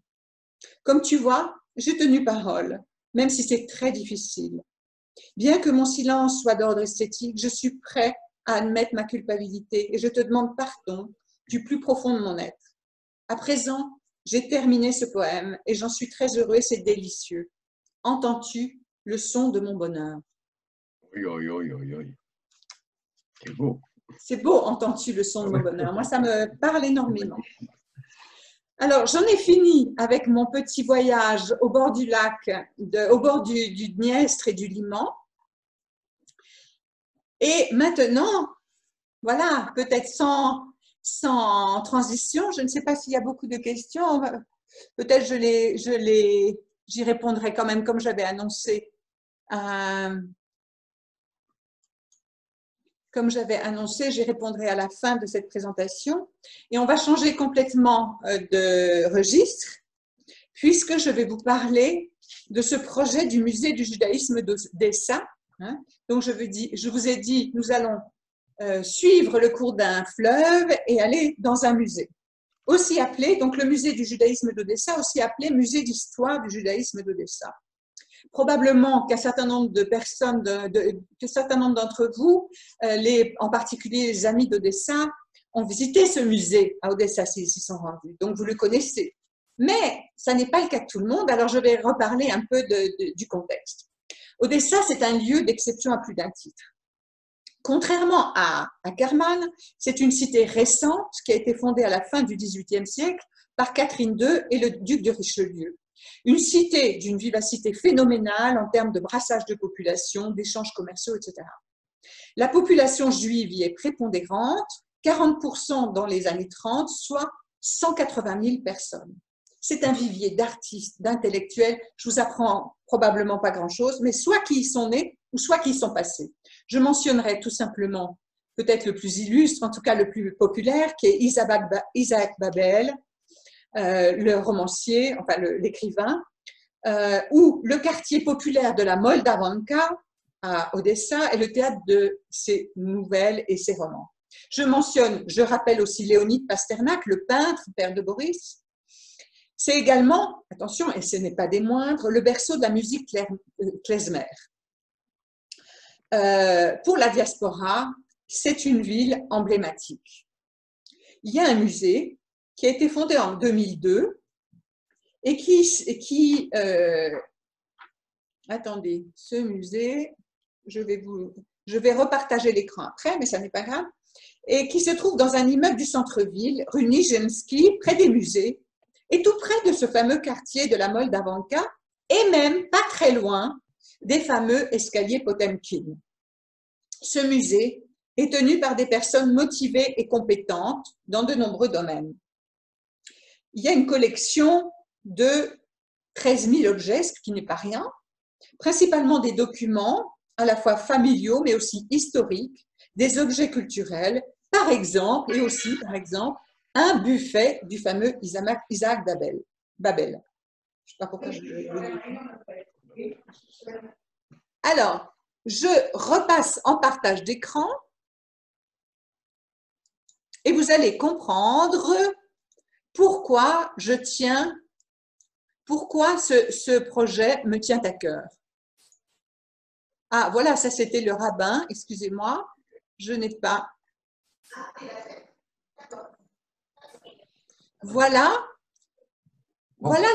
Comme tu vois, j'ai tenu parole, même si c'est très difficile. Bien que mon silence soit d'ordre esthétique, je suis prêt à admettre ma culpabilité et je te demande pardon du plus profond de mon être. À présent, j'ai terminé ce poème et j'en suis très heureux et c'est délicieux. Entends-tu le son de mon bonheur? » Oui, oui, oui, oui, oui. C'est beau. C'est beau, entends-tu le son de mon bonheur? Moi, ça me parle énormément. Alors, j'en ai fini avec mon petit voyage au bord du lac, au bord du Dniestre et du Liman. Et maintenant, voilà, peut-être sans transition, je ne sais pas s'il y a beaucoup de questions. Peut-être j'y répondrai quand même comme j'avais annoncé. J'y répondrai à la fin de cette présentation. Et on va changer complètement de registre, puisque je vais vous parler de ce projet du musée du judaïsme d'Odessa. Donc, je vous ai dit, nous allons suivre le cours d'un fleuve et aller dans un musée. Aussi appelé, donc le musée du judaïsme d'Odessa, aussi appelé musée d'histoire du judaïsme d'Odessa. Probablement qu'un certain nombre de personnes, qu'un certain nombre d'entre vous, en particulier les amis d'Odessa, ont visité ce musée à Odessa s'ils s'y sont rendus. Donc, vous le connaissez. Mais ça n'est pas le cas de tout le monde, alors je vais reparler un peu du contexte. Odessa, c'est un lieu d'exception à plus d'un titre. Contrairement à Ackermann, c'est une cité récente qui a été fondée à la fin du XVIIIe siècle par Catherine II et le duc de Richelieu. Une cité d'une vivacité phénoménale en termes de brassage de population, d'échanges commerciaux, etc. La population juive y est prépondérante, 40% dans les années 30, soit 180 000 personnes. C'est un vivier d'artistes, d'intellectuels. Je vous apprends probablement pas grand-chose, mais soit qui y sont nés ou soit qui y sont passés. Je mentionnerai tout simplement peut-être le plus illustre, en tout cas le plus populaire, qui est Isaac Babel, le romancier, enfin l'écrivain, où le quartier populaire de la Moldavanka à Odessa est le théâtre de ses nouvelles et ses romans. Je rappelle aussi Léonide Pasternak, le peintre, père de Boris. C'est également, attention, et ce n'est pas des moindres, le berceau de la musique klezmer. Pour la diaspora, c'est une ville emblématique. Il y a un musée qui a été fondé en 2002 et attendez, ce musée, je vais repartager l'écran après, mais ça n'est pas grave, et qui se trouve dans un immeuble du centre-ville, rue Nijinski, près des musées, et tout près de ce fameux quartier de la Moldavanka, et même pas très loin des fameux escaliers Potemkin. Ce musée est tenu par des personnes motivées et compétentes dans de nombreux domaines. Il y a une collection de 13 000 objets, ce qui n'est pas rien, principalement des documents à la fois familiaux mais aussi historiques, des objets culturels, par exemple, et aussi, par exemple, un buffet du fameux Isaac Babel. Je ne sais pas pourquoi je le dis. Alors, je repasse en partage d'écran et vous allez comprendre pourquoi ce projet me tient à cœur. Ah, voilà, ça c'était le rabbin, excusez-moi, je n'ai pas. Voilà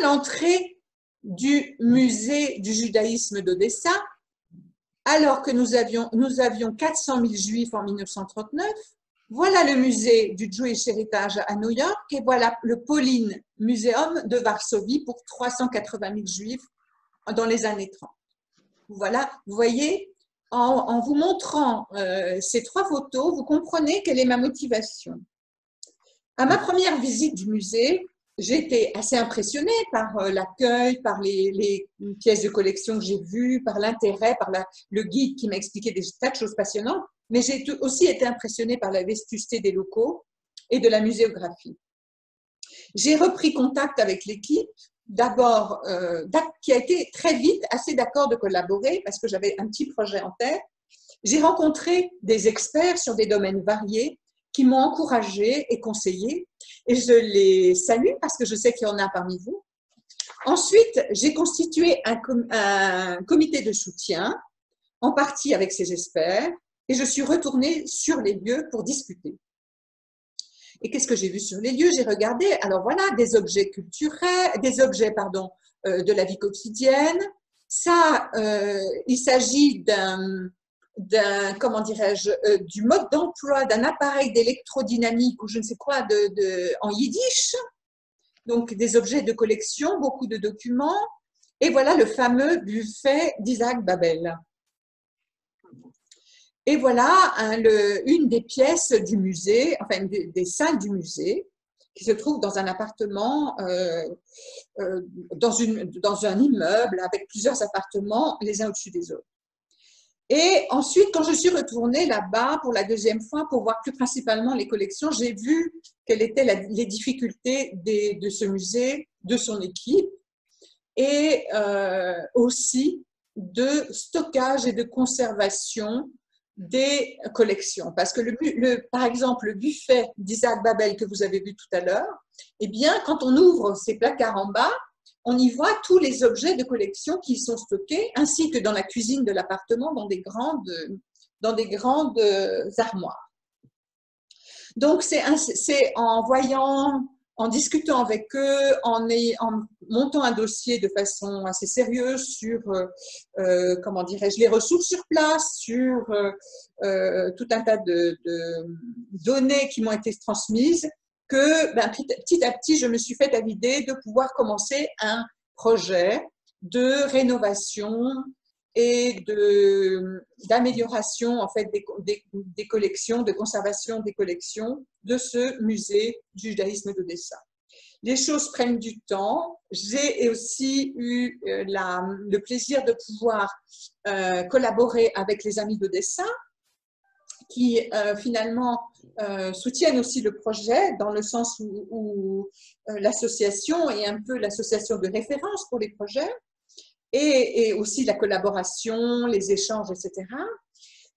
l'entrée du musée du judaïsme d'Odessa, alors que nous avions 400 000 juifs en 1939. Voilà le musée du Jewish Heritage à New York et voilà le Polin Museum de Varsovie pour 380 000 juifs dans les années 30. Voilà, vous voyez, en vous montrant ces trois photos, vous comprenez quelle est ma motivation. À ma première visite du musée, j'ai été assez impressionnée par l'accueil, par les pièces de collection que j'ai vues, par l'intérêt, par le guide qui m'a expliqué des tas de choses passionnantes, mais j'ai aussi été impressionnée par la vétusté des locaux et de la muséographie. J'ai repris contact avec l'équipe, d'abord, qui a été très vite assez d'accord de collaborer parce que j'avais un petit projet en tête. J'ai rencontré des experts sur des domaines variés qui m'ont encouragée et conseillée, et je les salue parce que je sais qu'il y en a parmi vous. Ensuite, j'ai constitué un comité de soutien, en partie avec ces experts, et je suis retournée sur les lieux pour discuter. Et qu'est-ce que j'ai vu sur les lieux? J'ai regardé, alors voilà, des objets culturels, de la vie quotidienne. Ça, il s'agit comment dirais-je, du mode d'emploi d'un appareil d'électrodynamique ou je ne sais quoi en yiddish. Donc, des objets de collection, beaucoup de documents. Et voilà le fameux buffet d'Isaac Babel. Et voilà une des pièces du musée, enfin des salles du musée, qui se trouve dans un appartement, dans un immeuble avec plusieurs appartements les uns au-dessus des autres. Et ensuite, quand je suis retournée là-bas pour la deuxième fois pour voir plus principalement les collections, j'ai vu quelles étaient les difficultés de ce musée, de son équipe, et aussi de stockage et de conservation des collections. Parce que par exemple, le buffet d'Isaac Babel que vous avez vu tout à l'heure, eh bien, quand on ouvre ces placards en bas, on y voit tous les objets de collection qui y sont stockés, ainsi que dans la cuisine de l'appartement, dans des grandes armoires. Donc, c'est en discutant avec eux, en montant un dossier de façon assez sérieuse sur, comment dirais-je, les ressources sur place, sur tout un tas de données qui m'ont été transmises, que petit à petit, je me suis fait à l'idée de pouvoir commencer un projet de rénovation et d'amélioration en fait des collections, de conservation des collections de ce musée du judaïsme d'Odessa. Les choses prennent du temps. J'ai aussi eu le plaisir de pouvoir collaborer avec les Amis d'Odessa qui finalement soutiennent aussi le projet dans le sens où l'association est un peu l'association de référence pour les projets et aussi la collaboration, les échanges, etc.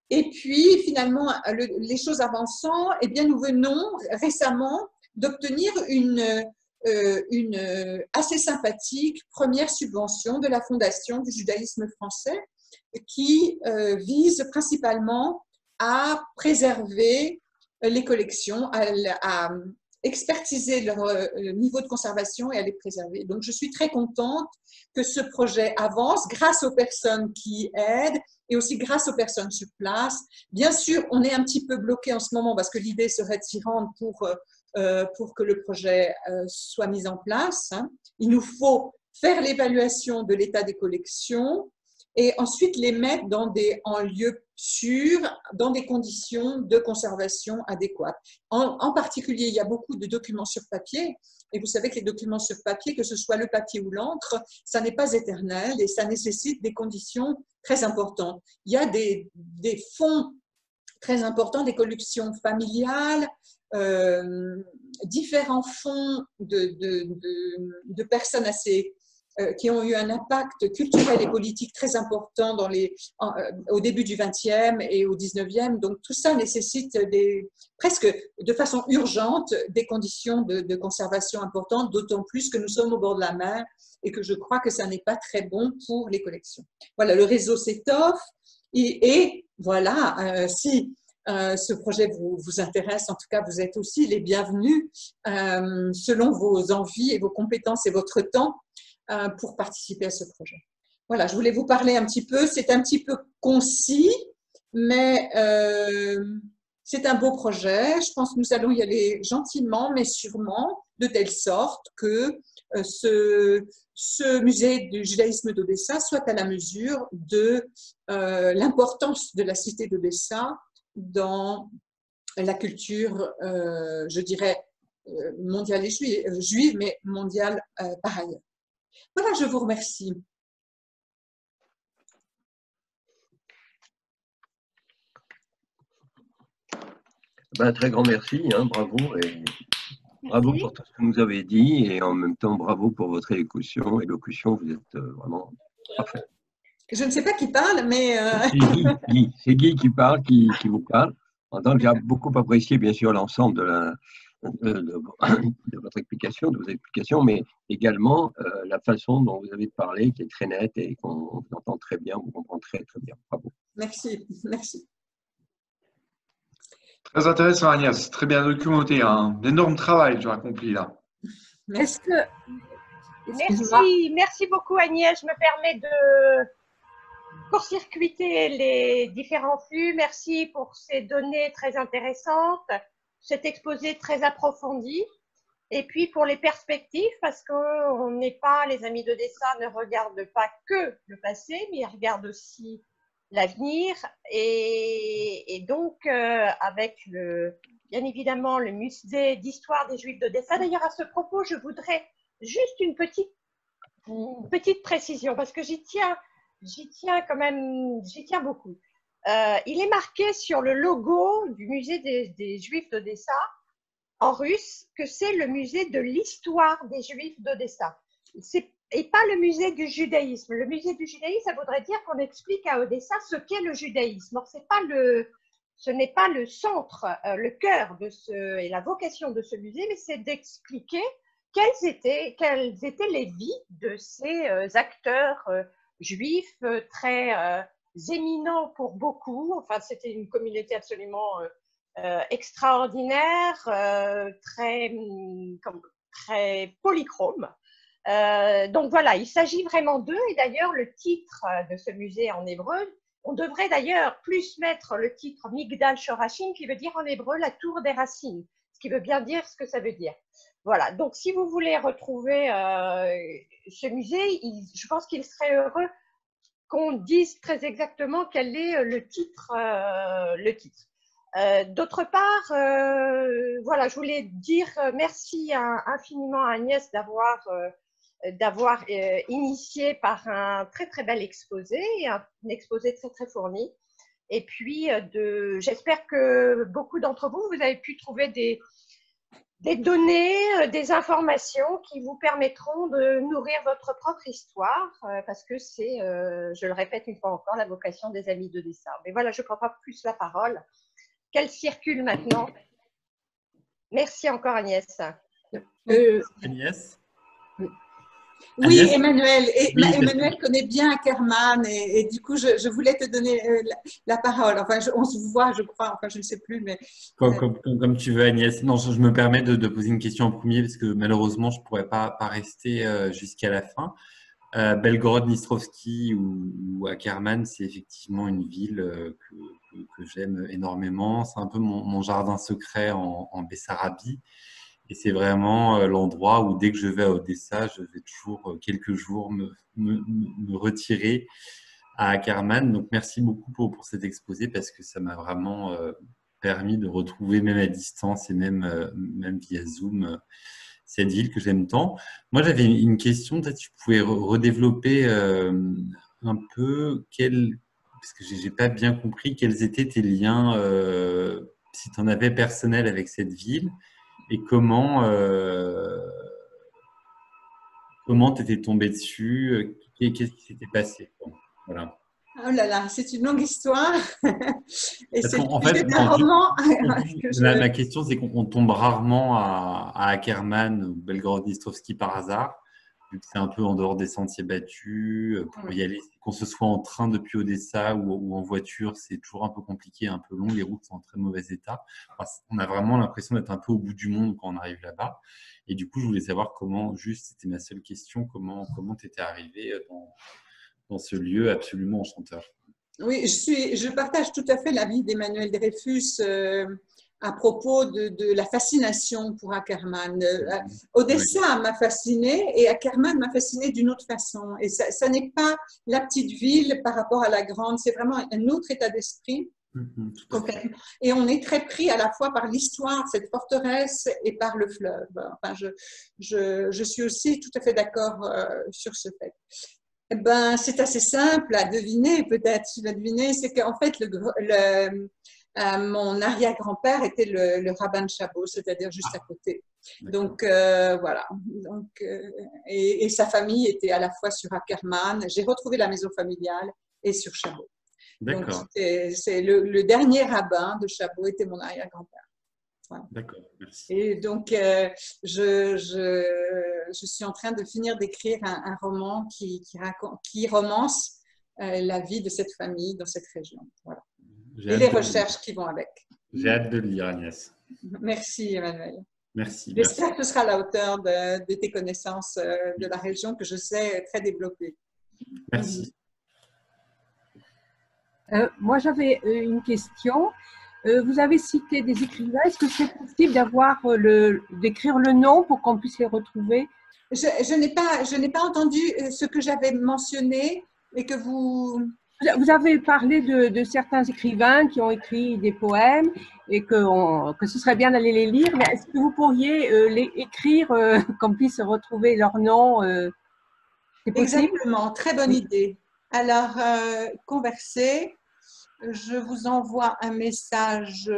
Et puis finalement, les choses avançant, eh bien, nous venons récemment d'obtenir une assez sympathique première subvention de la Fondation du judaïsme français qui vise principalement à préserver les collections, à expertiser leur niveau de conservation et à les préserver. Donc, je suis très contente que ce projet avance grâce aux personnes qui aident et aussi grâce aux personnes sur place. Bien sûr, on est un petit peu bloqué en ce moment parce que l'idée serait de s'y rendre pour que le projet soit mis en place. Il nous faut faire l'évaluation de l'état des collections et ensuite les mettre en lieu sûr, dans des conditions de conservation adéquates. En particulier, il y a beaucoup de documents sur papier et vous savez que les documents sur papier, que ce soit le papier ou l'encre, ça n'est pas éternel et ça nécessite des conditions très importantes. Il y a des fonds très importants, des collections familiales, différents fonds de personnes qui ont eu un impact culturel et politique très important au début du XXe et au XIXe. Donc, tout ça nécessite presque de façon urgente des conditions de conservation importantes, d'autant plus que nous sommes au bord de la mer et que je crois que ça n'est pas très bon pour les collections. Voilà, le réseau s'étoffe et voilà, si ce projet vous intéresse, en tout cas, vous êtes aussi les bienvenus selon vos envies et vos compétences et votre temps pour participer à ce projet. Voilà, je voulais vous parler un petit peu. C'est un petit peu concis, mais c'est un beau projet. Je pense que nous allons y aller gentiment, mais sûrement, de telle sorte que ce musée du judaïsme d'Odessa soit à la mesure de l'importance de la cité d'Odessa dans la culture, je dirais, mondiale et juive, mais mondiale par ailleurs. Voilà, je vous remercie. Ben, très grand merci, bravo, et bravo pour tout ce que vous avez dit, et en même temps, bravo pour votre élocution, vous êtes vraiment parfait. Je ne sais pas qui parle, mais… C'est Guy qui parle, qui vous parle. En tant que j'ai beaucoup apprécié, bien sûr, l'ensemble de votre explication, de vos explications, mais également la façon dont vous avez parlé, qui est très nette et qu'on entend très bien, on comprend très, très bien. Bravo. Merci, merci. Très intéressant, Agnès. Très bien documenté. Un énorme travail que tu as accompli là. Merci, merci beaucoup Agnès. Je me permets de court-circuiter les différents flux. Merci pour ces données très intéressantes, cet exposé très approfondi. Et puis pour les perspectives, parce qu'on n'est pas, les Amis d'Odessa ne regardent pas que le passé, mais ils regardent aussi l'avenir. Et donc, avec bien évidemment le musée d'histoire des Juifs d'Odessa. D'ailleurs, à ce propos, je voudrais juste une petite précision, parce que j'y tiens quand même, j'y tiens beaucoup. Il est marqué sur le logo du musée des Juifs d'Odessa, en russe, que c'est le musée de l'histoire des Juifs d'Odessa. Et pas le musée du judaïsme. Le musée du judaïsme, ça voudrait dire qu'on explique à Odessa ce qu'est le judaïsme. Or, ce n'est pas le centre, le cœur et la vocation de ce musée, mais c'est d'expliquer quelles étaient les vies de ces acteurs juifs très éminents pour beaucoup. Enfin, c'était une communauté absolument extraordinaire, très polychrome. Donc voilà, il s'agit vraiment d'eux. Et d'ailleurs, le titre de ce musée en hébreu, on devrait d'ailleurs plus mettre le titre Migdal Shorashim, qui veut dire en hébreu la tour des racines. ce qui veut bien dire ce que ça veut dire. Voilà, donc si vous voulez retrouver ce musée, je pense qu'il serait heureux qu'on dise très exactement quel est le titre. D'autre part, voilà, je voulais dire merci infiniment à Agnès d'avoir initié par un très très bel exposé, un exposé très très fourni. Et puis, j'espère que beaucoup d'entre vous, vous avez pu trouver des données, des informations qui vous permettront de nourrir votre propre histoire, parce que c'est, je le répète une fois encore, la vocation des Amis de dessin. Mais voilà, je ne prends pas plus la parole. Qu'elle circule maintenant. Merci encore, Agnès. Agnès? Oui, Agnès? Emmanuel. Oui, Emmanuel connaît bien Ackermann et du coup, je voulais te donner la parole. Enfin, on se voit, je crois. Enfin, je ne sais plus, mais… Comme tu veux, Agnès. Non, je me permets de poser une question en premier parce que malheureusement, je ne pourrais pas rester jusqu'à la fin. Belgorod-Dnistrovski ou Ackermann, c'est effectivement une ville que j'aime énormément. C'est un peu mon jardin secret en Bessarabie. Et c'est vraiment l'endroit où dès que je vais à Odessa, je vais toujours quelques jours me retirer à Ackermann. Donc, merci beaucoup pour cet exposé parce que ça m'a vraiment permis de retrouver, même à distance et même via Zoom, cette ville que j'aime tant. Moi, j'avais une question, peut-être que tu pouvais redévelopper un peu parce que j'ai pas bien compris quels étaient tes liens, si tu en avais personnels avec cette ville et comment t'étais tombé dessus, qu'est-ce qui s'était passé, quoi. Voilà. Oh là là, c'est une longue histoire. Et Parce c'est le qu'en sujet fait, d'un roman que ma question, c'est qu'on tombe rarement à Ackermann ou Belgorod-Dnistrovski par hasard, vu que c'est un peu en dehors des sentiers battus. Pour y aller, qu'on se soit en train depuis Odessa ou en voiture, c'est toujours un peu compliqué, un peu long. Les routes sont en très mauvais état. Enfin, on a vraiment l'impression d'être un peu au bout du monde quand on arrive là-bas. Et du coup, je voulais savoir comment, juste, c'était ma seule question, comment tu étais arrivé dans ce lieu absolument enchanteur. Oui, je partage tout à fait l'avis d'Emmanuel Dreyfus à propos de la fascination pour Ackermann. Odessa m'a fascinée et Ackermann m'a fascinée d'une autre façon. Et ça n'est pas la petite ville par rapport à la grande, c'est vraiment un autre état d'esprit. Complètement. Et on est très pris à la fois par l'histoire, cette forteresse, et par le fleuve. Enfin, je suis aussi tout à fait d'accord sur ce fait. Eh ben, c'est assez simple à deviner, peut-être. Tu vas deviner, c'est qu'en fait, mon arrière-grand-père était le rabbin de Chabot, c'est-à-dire juste à côté. Donc, voilà. Donc, et sa famille était à la fois sur Ackermann. J'ai retrouvé la maison familiale et sur Chabot. Donc, c'est le dernier rabbin de Chabot était mon arrière-grand-père. Voilà. D'accord, merci. Et donc, je suis en train de finir d'écrire un roman qui romance la vie de cette famille dans cette région. Voilà. Et les recherches qui vont avec. J'ai hâte de le lire, Agnès. Merci, Emmanuel. Merci. J'espère que ce sera à la hauteur de tes connaissances de la région que je sais très développée. Merci. Moi, j'avais une question. Vous avez cité des écrivains. Est-ce que c'est possible d'écrire le nom pour qu'on puisse les retrouver? Je n'ai pas entendu ce que j'avais mentionné et que vous… Vous avez parlé de certains écrivains qui ont écrit des poèmes et que ce serait bien d'aller les lire. Mais est-ce que vous pourriez les écrire, qu'on puisse retrouver leur nom? C'est possible? Exactement, très bonne idée. Alors, conversez. Je vous envoie un message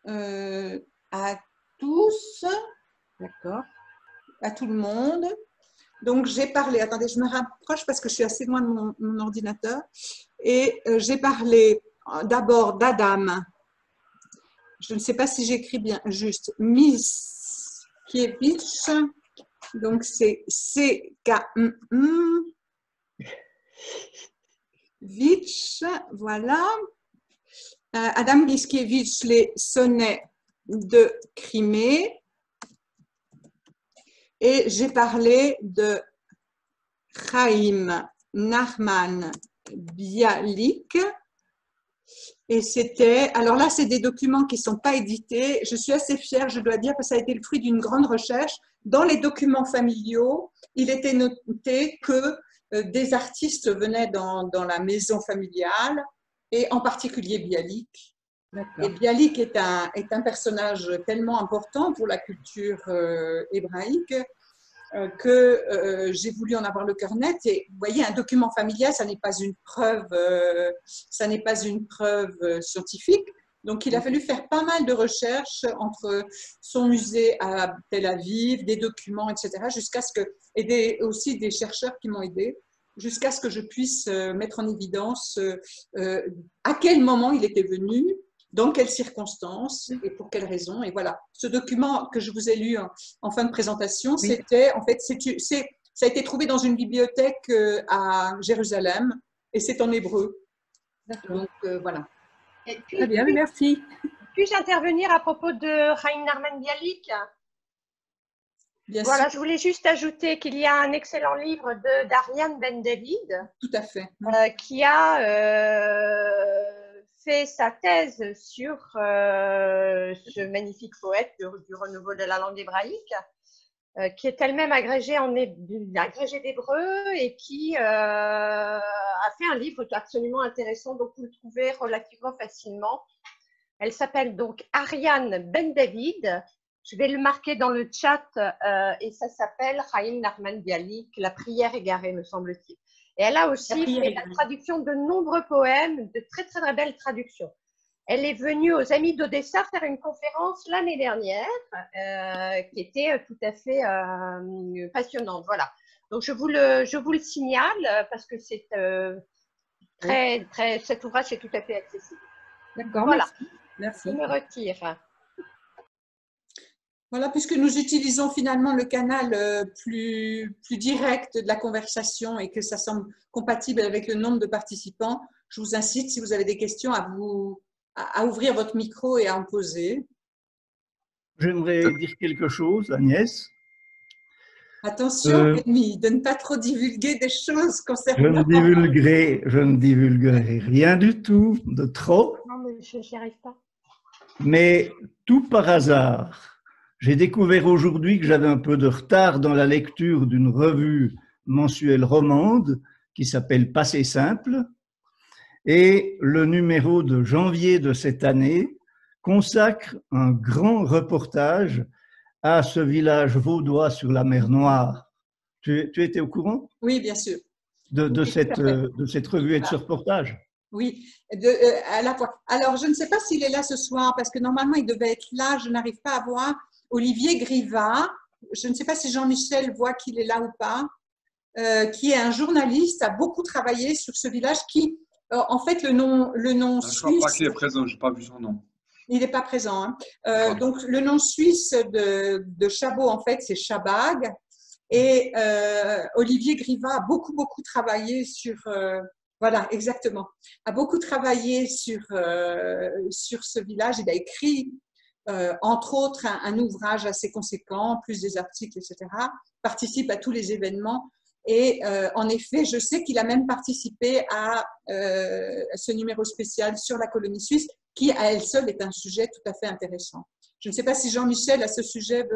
à tous. D'accord. À tout le monde. Donc, j'ai parlé, attendez, je me rapproche parce que je suis assez loin de mon ordinateur. Et j'ai parlé d'abord d'Adam. Je ne sais pas si j'écris bien, juste Mickiewicz. Donc, c'est C-K-M-M. Witsch, voilà. Adam Mickiewicz, les sonnets de Crimée. Et j'ai parlé de Chaim Nachman Bialik Et c'était, alors là, c'est des documents qui ne sont pas édités. Je suis assez fière, je dois dire, parce que ça a été le fruit d'une grande recherche. Dans les documents familiaux, il était noté que des artistes venaient dans la maison familiale, et en particulier Bialik. Et Bialik est un personnage tellement important pour la culture hébraïque que j'ai voulu en avoir le cœur net. Et vous voyez, un document familial, ça n'est pas une preuve, scientifique. Donc, il a fallu faire pas mal de recherches entre son musée à Tel Aviv, des documents, etc., jusqu'à ce que, et aussi des chercheurs qui m'ont aidé, jusqu'à ce que je puisse mettre en évidence à quel moment il était venu, dans quelles circonstances et pour quelles raisons. Et voilà, ce document que je vous ai lu en fin de présentation, c'était, en fait, ça a été trouvé dans une bibliothèque à Jérusalem et c'est en hébreu. Donc, voilà. Et puis, Très bien, merci. Puis-je intervenir à propos de Chaim Narman Bialik? Bien voilà, sûr. je voulais juste ajouter qu'il y a un excellent livre d'Ariane Ben David. Tout à fait. Qui a fait sa thèse sur ce magnifique poète du renouveau de la langue hébraïque, qui est elle-même agrégée d'hébreu et qui a fait un livre absolument intéressant, donc vous le trouvez relativement facilement. Elle s'appelle donc Ariane Ben David. Je vais le marquer dans le chat et ça s'appelle Chaim Narman Bialik, La prière égarée, me semble-t-il. Et elle a aussi fait la traduction de nombreux poèmes, de très très très belles traductions. Elle est venue aux Amis d'Odessa faire une conférence l'année dernière qui était tout à fait passionnante. Voilà. Donc je vous le signale parce que c'est cet ouvrage est tout à fait accessible. D'accord, voilà. Merci. Je me retire. Voilà, puisque nous utilisons finalement le canal plus direct de la conversation et que ça semble compatible avec le nombre de participants, je vous incite, si vous avez des questions, à ouvrir votre micro et à en poser. J'aimerais dire quelque chose, Agnès. Attention, Rémi, de ne pas trop divulguer des choses concernant… Je ne divulguerai rien du tout, de trop. Non, mais je n'y arrive pas. Mais tout par hasard, j'ai découvert aujourd'hui que j'avais un peu de retard dans la lecture d'une revue mensuelle romande qui s'appelle Passé simple. Et le numéro de janvier de cette année consacre un grand reportage à ce village vaudois sur la mer Noire. Tu étais au courant? Oui, bien sûr. De cette revue et de ce reportage? Oui, à la fois. Alors, je ne sais pas s'il est là ce soir, parce que normalement, il devait être là. Je n'arrive pas à voir. Olivier Griva, je ne sais pas si Jean-Michel voit qu'il est là ou pas, qui est un journaliste, a beaucoup travaillé sur ce village qui, en fait, le nom suisse… Je ne crois pas qu'il est présent, je n'ai pas vu son nom. Il n'est pas présent. Hein. Donc, le nom suisse de Chabot, en fait, c'est Chabag. Et Olivier Griva a beaucoup travaillé sur… voilà, exactement. A beaucoup travaillé sur ce village. Il a écrit, entre autres, un ouvrage assez conséquent, plus des articles, etc. Participe à tous les événements. Et en effet, je sais qu'il a même participé à ce numéro spécial sur la colonie suisse, qui à elle seule est un sujet tout à fait intéressant. Je ne sais pas si Jean-Michel, à ce sujet,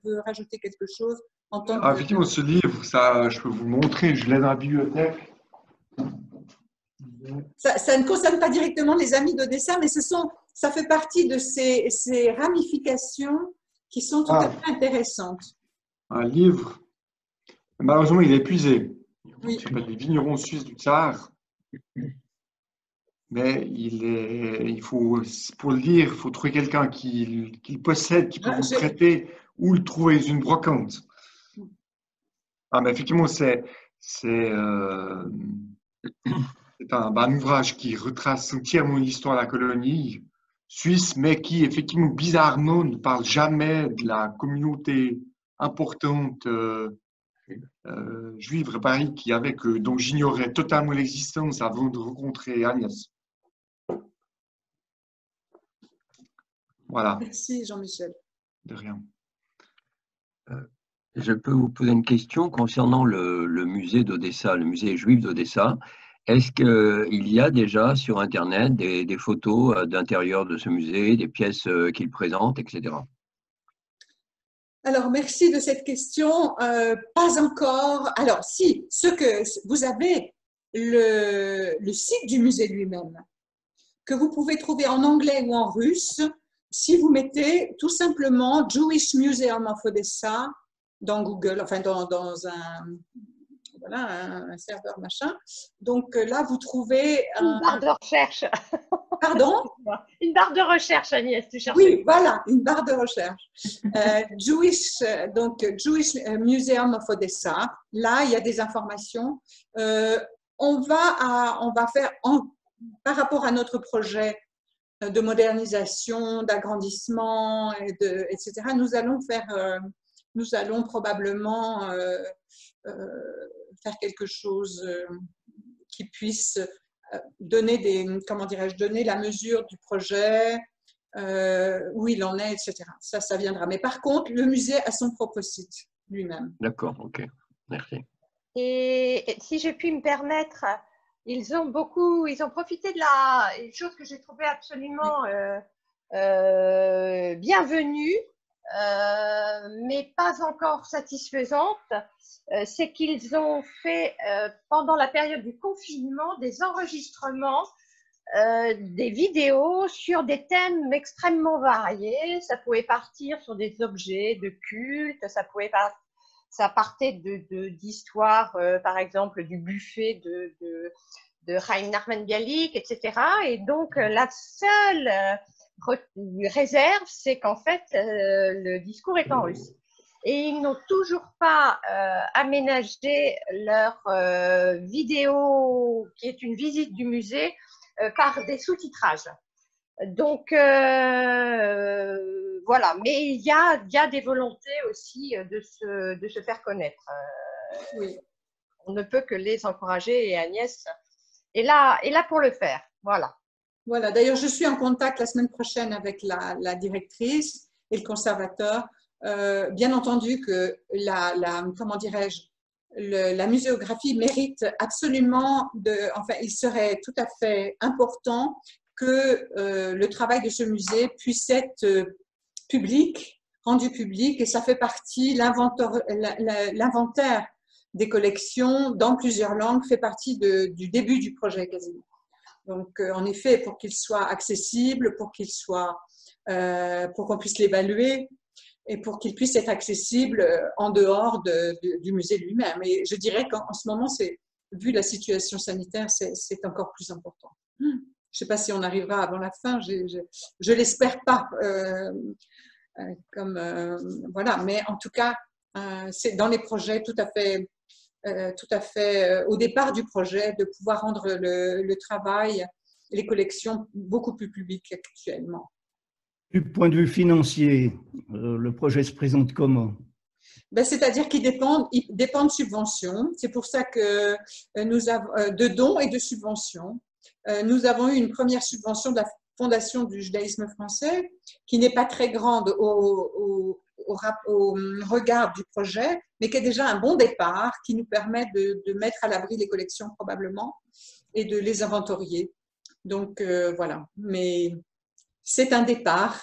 veut rajouter quelque chose en tant que… Effectivement, ce livre, ça, je peux vous le montrer, je l'ai dans la bibliothèque. Ça ne concerne pas directement les Amis d'Odessa, mais ça fait partie de ces ramifications qui sont tout à fait intéressantes. Un livre, malheureusement, il est épuisé. Oui. Il s'appelle Les vignerons suisses du Tsar. Mais il faut, pour le lire, il faut trouver quelqu'un qui le possède, qui peut vous le prêter ou le trouver dans une brocante. Ah, mais effectivement, c'est un ouvrage qui retrace entièrement l'histoire de la colonie suisse, mais qui, effectivement, bizarrement, ne parle jamais de la communauté importante juive à Paris dont j'ignorais totalement l'existence avant de rencontrer Agnès. Voilà. Merci Jean-Michel. De rien. Je peux vous poser une question concernant le musée d'Odessa, le musée juif d'Odessa. Est-ce qu'il y a déjà sur Internet des photos d'intérieur de ce musée, des pièces qu'il présente, etc. Alors, merci de cette question. Pas encore. Alors, si, vous avez le site du musée lui-même, que vous pouvez trouver en anglais ou en russe, si vous mettez tout simplement Jewish Museum of Odessa dans Google, enfin dans un serveur machin. Donc là, vous trouvez une barre de recherche. Pardon? Une barre de recherche, Agnès, tu cherches. Oui, voilà, une barre de recherche. Jewish Museum of Odessa. Là, il y a des informations. On va faire, par rapport à notre projet de modernisation, d'agrandissement, etc., nous allons probablement faire quelque chose qui puisse donner donner la mesure du projet, où il en est, etc. Ça viendra. Mais par contre, le musée a son propre site lui-même. D'accord, ok, merci. Et si je puis me permettre, ils ont profité de une chose que j'ai trouvée absolument bienvenue, mais pas encore satisfaisante, c'est qu'ils ont fait, pendant la période du confinement, des enregistrements, des vidéos sur des thèmes extrêmement variés. Ça pouvait partir sur des objets de culte, ça partait d'histoires, par exemple, du buffet de Chaim Nachman Bialik, etc. Et donc, la seule réserve, c'est qu'en fait, le discours est en russe. Et ils n'ont toujours pas aménagé leur vidéo, qui est une visite du musée, par des sous-titrages. Donc, voilà. Mais il y a des volontés aussi de se faire connaître. Oui. On ne peut que les encourager, et Agnès est là pour le faire. Voilà. Voilà. D'ailleurs, je suis en contact la semaine prochaine avec la directrice et le conservateur. Bien entendu que comment dirais-je, la muséographie mérite absolument il serait tout à fait important que le travail de ce musée puisse être public, rendu public, et ça fait partie, l'inventaire des collections dans plusieurs langues fait partie du début du projet quasiment. Donc, en effet, pour qu'il soit accessible, pour qu'on puisse l'évaluer, et pour qu'il puisse être accessible en dehors du musée lui-même. Et je dirais qu'en ce moment, vu la situation sanitaire, c'est encore plus important. Je ne sais pas si on arrivera avant la fin, je l'espère pas. Voilà, mais en tout cas, c'est dans les projets tout à fait au départ du projet, de pouvoir rendre le travail, les collections beaucoup plus publiques actuellement. Du point de vue financier, le projet se présente comment? C'est-à-dire qu'il dépend de subventions. C'est pour ça que nous avons de dons et de subventions. Nous avons eu une première subvention de la Fondation du judaïsme français, qui n'est pas très grande au regard du projet, mais qui est déjà un bon départ, qui nous permet de mettre à l'abri les collections probablement et de les inventorier. Donc voilà, mais c'est un départ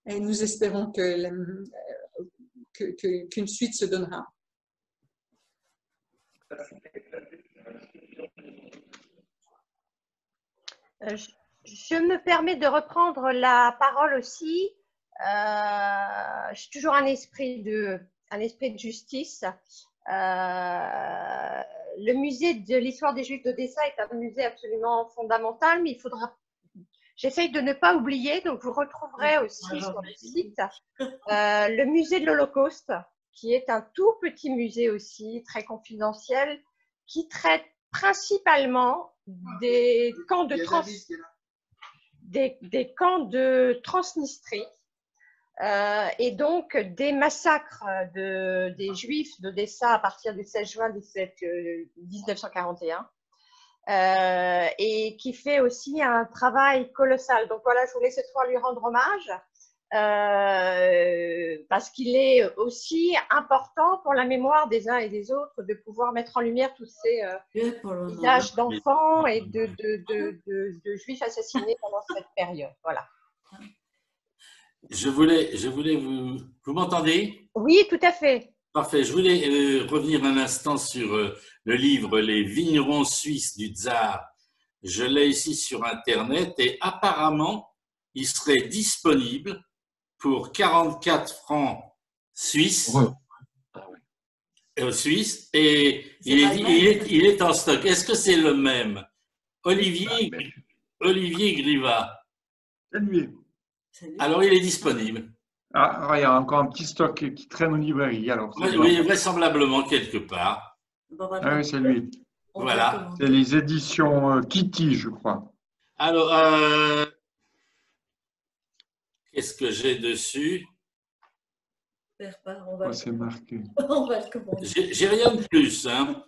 et nous espérons qu'une suite se donnera. Je me permets de reprendre la parole aussi. J'ai toujours un esprit de justice. Le musée de l'histoire des Juifs d'Odessa est un musée absolument fondamental, mais j'essaye de ne pas oublier, donc vous retrouverez aussi sur le site le musée de l'Holocauste, qui est un tout petit musée aussi, très confidentiel, qui traite principalement des camps de Transnistrie, et donc des massacres des Juifs d'Odessa à partir du 16 juin 1941, et qui fait aussi un travail colossal. Donc voilà, je voulais cette fois lui rendre hommage. parce qu'il est aussi important pour la mémoire des uns et des autres de pouvoir mettre en lumière tous ces visages d'enfants et de juifs assassinés pendant cette période. Voilà. Je voulais vous m'entendez? Oui, tout à fait. Parfait. Je voulais revenir un instant sur le livre Les vignerons suisses du Tsar. Je l'ai ici sur Internet et apparemment, il serait disponible pour 44 francs suisses. Suisse, et il est en stock. Est-ce que c'est le même? Olivier Griva. C'est lui. Alors, il est disponible. Ah, il y a encore un petit stock qui traîne en librairie. Alors, Oui, vraisemblablement quelque part. Ah oui, c'est lui. Voilà. C'est les éditions Kitty, je crois. Alors, qu'est-ce que j'ai dessus? C'est marqué. On va le commander. J'ai rien de plus. Hein.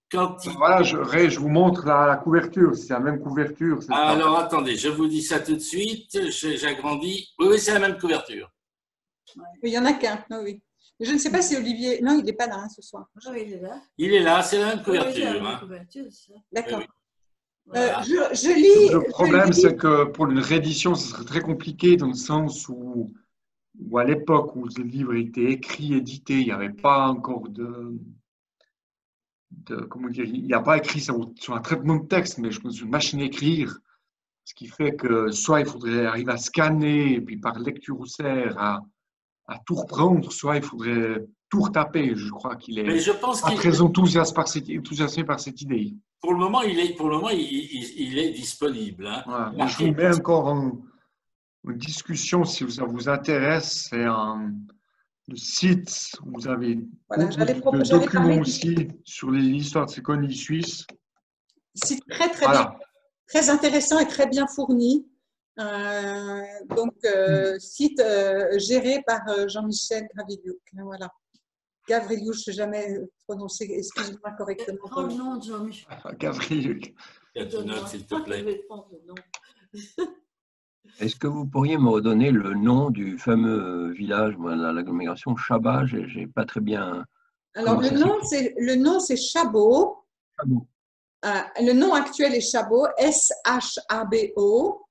Voilà, je vous montre la couverture. C'est la même couverture. Alors, attendez, je vous dis ça tout de suite. J'agrandis. Oui, c'est la même couverture. Oui, il n'y en a qu'un. Oui. Je ne sais pas si Olivier… Non, il n'est pas là ce soir. Non, il est là. Il est là, c'est la même couverture. Oui, c'est la même couverture, ça. D'accord. Voilà. Je lis… Le problème, c'est que pour une réédition, ce serait très compliqué dans le sens où à l'époque où le livre était écrit, édité, il n'y avait pas encore comment dire, il n'y a pas écrit sur un traitement de texte, mais je pense une machine à écrire, ce qui fait que soit il faudrait arriver à scanner, et puis par lecture au cerf à tout reprendre, soit il faudrait tout retaper. Je crois qu'il est très enthousiaste par cette idée. Pour le moment, il est disponible. Hein. Voilà. Je vous mets encore en discussion si ça vous intéresse. C'est le site où vous avez beaucoup de documents aussi sur l'histoire de ces colonies suisses. C'est très intéressant et très bien fourni. Site géré par Jean-Michel Gavriliouk. Voilà. Gavriliouk, je ne sais jamais prononcer, excusez-moi correctement. Oh non, Jean-Michel. Gavriliouk. S'il te plaît. Est-ce que vous pourriez me redonner le nom du fameux village, l'agglomération Chabas? Je n'ai pas très bien… Alors, le nom, c'est Chabot. Chabot. Le nom actuel est Chabot, S-H-A-B-O.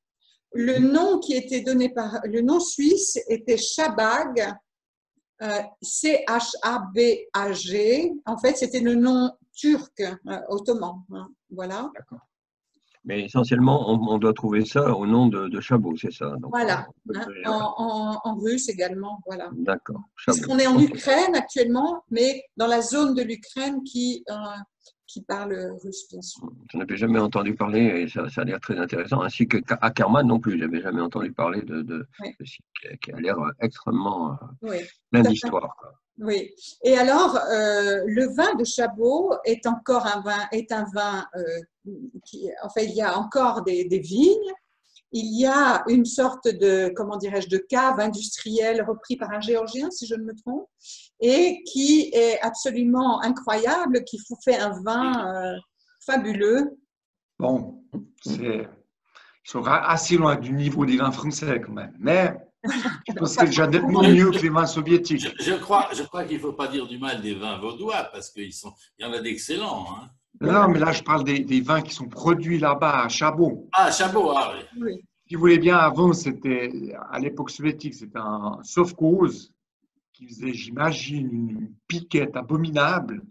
Le nom qui était donné par… Le nom suisse était Chabag, C-H-A-B-A-G. En fait, c'était le nom turc, ottoman. Voilà. D'accord. Mais essentiellement, on doit trouver ça au nom de Chabot, c'est ça? Donc, voilà, en russe également. Voilà. D'accord. Puisqu'on est en Ukraine actuellement, mais dans la zone de l'Ukraine qui parle russe, bien sûr. Je n'avais jamais entendu parler, et ça a l'air très intéressant, ainsi qu'à Kerman non plus. Je n'avais jamais entendu parler de site qui a l'air extrêmement plein d'histoire. Oui. Et alors, le vin de Chabot est encore un vin enfin, il y a encore des vignes. Il y a une sorte de, comment dirais-je, de cave industrielle repris par un Géorgien, si je ne me trompe, et qui est absolument incroyable, qui vous fait un vin fabuleux. Bon, ils sont assez loin du niveau des vins français quand même, mais je pense que c'est déjà nettement mieux que les vins soviétiques. Je crois qu'il ne faut pas dire du mal des vins vaudois, parce qu'il y en a d'excellents. Hein. Non, mais là, je parle des vins qui sont produits là-bas, à Chabot. Ah, Chabot, ah oui. Si vous voulez bien, avant, c'était, à l'époque soviétique, c'était un sovkhoz qui faisait, j'imagine, une piquette abominable.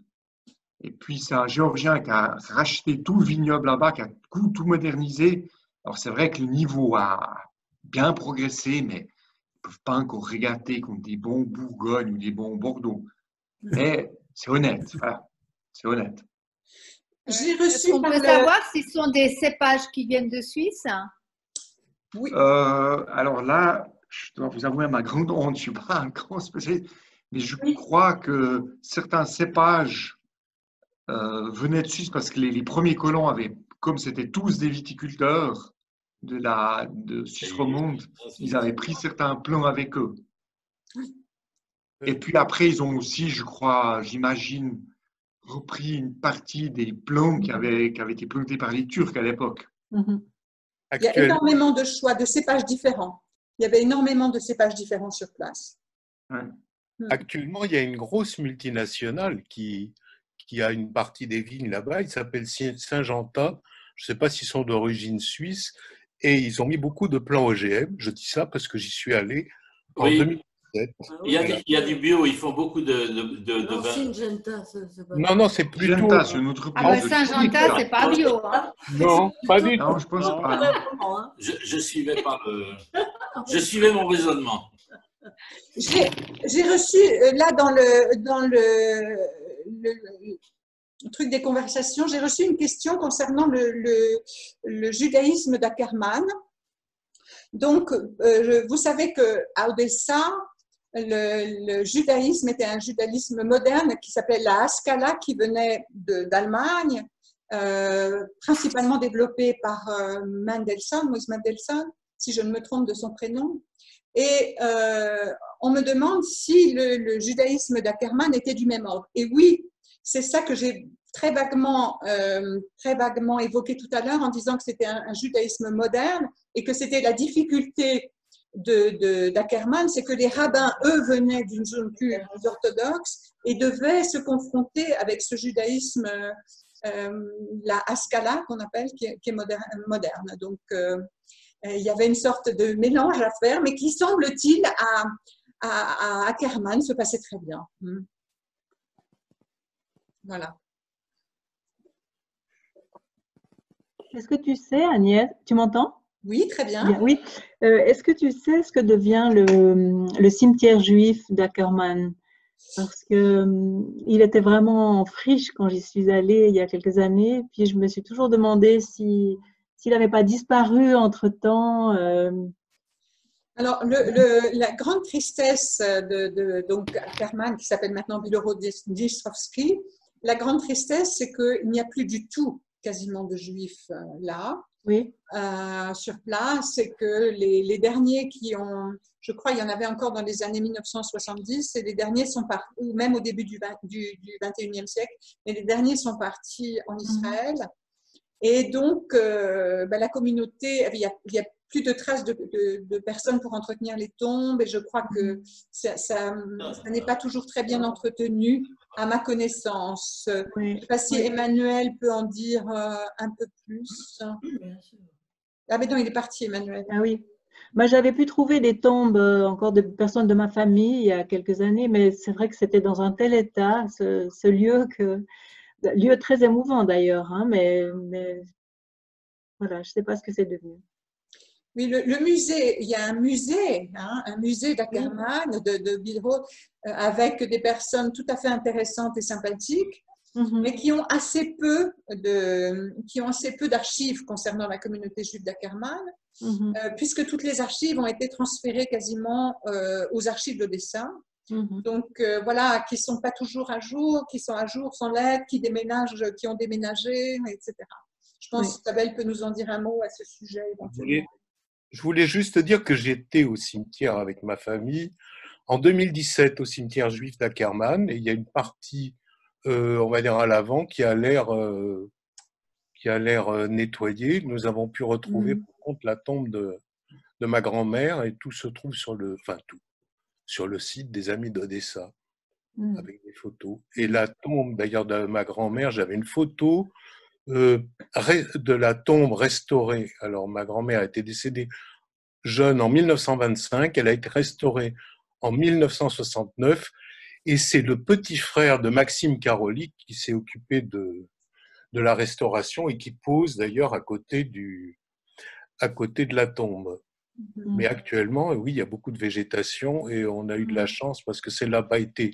Et puis, c'est un Géorgien qui a racheté tout le vignoble là-bas, qui a tout modernisé. Alors, c'est vrai que le niveau a bien progressé, mais ils ne peuvent pas encore régater contre des bons Bourgogne ou des bons Bordeaux. Mais c'est honnête, voilà, c'est honnête. J'ai reçu on peut savoir si ce sont des cépages qui viennent de Suisse? Oui. Alors là, je dois vous avouer ma grande honte, je ne suis pas un grand spécialiste, mais je crois que certains cépages venaient de Suisse parce que les premiers colons avaient, comme c'était tous des viticulteurs de Suisse romande, ils avaient pris certains plants avec eux. Et puis après, ils ont aussi, je crois, j'imagine, repris une partie des plants qui avaient été plantés par les Turcs à l'époque. Il y a énormément de choix de cépages différents. Il y avait énormément de cépages différents sur place. Ouais. Actuellement, il y a une grosse multinationale qui a une partie des vignes là-bas. Il s'appelle Syngenta. Je ne sais pas s'ils sont d'origine suisse. Et ils ont mis beaucoup de plants OGM. Je dis ça parce que j'y suis allé en Oui. 2017. Il y a du bio, ils font beaucoup de Non, vin. Syngenta, c'est pas Non, c'est plutôt… Syngenta, c'est une entreprise. Ah bah de Saint-Gentin, chimiques. c'est pas bio. Hein. Non, pas du tout. Non, je pense pas. Hein. Je suivais pas je suivais mon raisonnement. J'ai reçu, là, dans le truc des conversations, j'ai reçu une question concernant le judaïsme d'Ackerman. Donc, vous savez qu'à Odessa, le judaïsme était un judaïsme moderne qui s'appelle la Haskalah, qui venait d'Allemagne, principalement développé par Moïse Mendelssohn, si je ne me trompe de son prénom. Et on me demande si le judaïsme d'Ackerman était du même ordre. Et oui, c'est ça que j'ai très vaguement évoqué tout à l'heure en disant que c'était un judaïsme moderne et que c'était la difficulté d'Ackerman, c'est que les rabbins, eux, venaient d'une zone plus orthodoxe et devaient se confronter avec ce judaïsme, la Haskalah qu'on appelle, qui est moderne. Donc, il y avait une sorte de mélange à faire, mais qui, semble-t-il, à Ackerman se passait très bien. Voilà. Est-ce que tu sais, Agnès, tu m'entends? Oui, très bien. Bien, oui. Est-ce que tu sais ce que devient le cimetière juif d'Ackerman? Parce que il était vraiment en friche quand j'y suis allée il y a quelques années. Puis je me suis toujours demandé s'il n'avait pas disparu entre-temps. Alors, la grande tristesse donc Ackerman, qui s'appelle maintenant Biloro-Dniestrovski, la grande tristesse, c'est qu'il n'y a plus du tout quasiment de juifs là, oui. Sur place, c'est que les derniers qui ont, je crois il y en avait encore dans les années 1970, et les derniers sont partis, ou même au début du 21e siècle, mais les derniers sont partis en Israël. Et donc, la communauté, il y a plus de traces de personnes pour entretenir les tombes, et je crois que ça n'est pas toujours très bien entretenu, à ma connaissance. Oui. Je ne sais pas si Emmanuel peut en dire un peu plus. Ah mais non, il est parti, Emmanuel. Ah oui. Moi, j'avais pu trouver des tombes encore de personnes de ma famille il y a quelques années, mais c'est vrai que c'était dans un tel état, ce lieu lieu très émouvant d'ailleurs, hein, mais voilà, je ne sais pas ce que c'est devenu. Oui, le musée, il y a un musée d'Ackerman, de Bilro, avec des personnes tout à fait intéressantes et sympathiques, mais qui ont assez peu d'archives concernant la communauté juive d'Ackerman, puisque toutes les archives ont été transférées quasiment aux archives d'Odessa. Donc voilà, qui ne sont pas toujours à jour, qui sont à jour sans lettres, qui ont déménagé, etc. Je pense que Isabelle peut nous en dire un mot à ce sujet éventuellement. Je voulais juste dire que j'étais au cimetière avec ma famille en 2017 au cimetière juif d'Ackerman, et il y a une partie, on va dire à l'avant, qui a l'air nettoyée. Nous avons pu retrouver par contre la tombe de ma grand-mère, et tout se trouve sur le site des Amis d'Odessa, avec des photos. Et la tombe d'ailleurs de ma grand-mère, j'avais une photo de la tombe restaurée. Alors ma grand-mère a été décédée jeune en 1925, elle a été restaurée en 1969, et c'est le petit frère de Maxime Karolic qui s'est occupé de la restauration et qui pose d'ailleurs à côté de la tombe. Mais actuellement, oui, il y a beaucoup de végétation, et on a eu de la chance parce que celle-là n'a pas été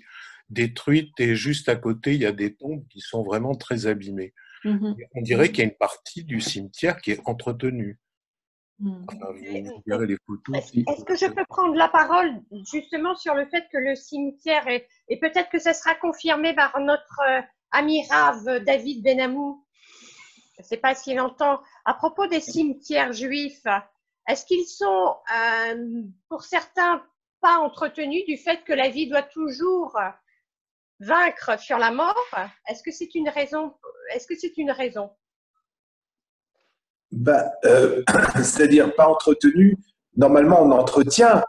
détruite, et juste à côté, il y a des tombes qui sont vraiment très abîmées. On dirait qu'il y a une partie du cimetière qui est entretenue. Enfin, vous verrez les photos. Est-ce que je peux prendre la parole justement sur le fait que le cimetière et peut-être que ça sera confirmé par notre ami Rav David Benamou, je ne sais pas s'il entend, à propos des cimetières juifs, est-ce qu'ils sont pour certains pas entretenus du fait que la vie doit toujours vaincre sur la mort? Est-ce que c'est une raison? C'est-à-dire pas entretenu normalement, on entretient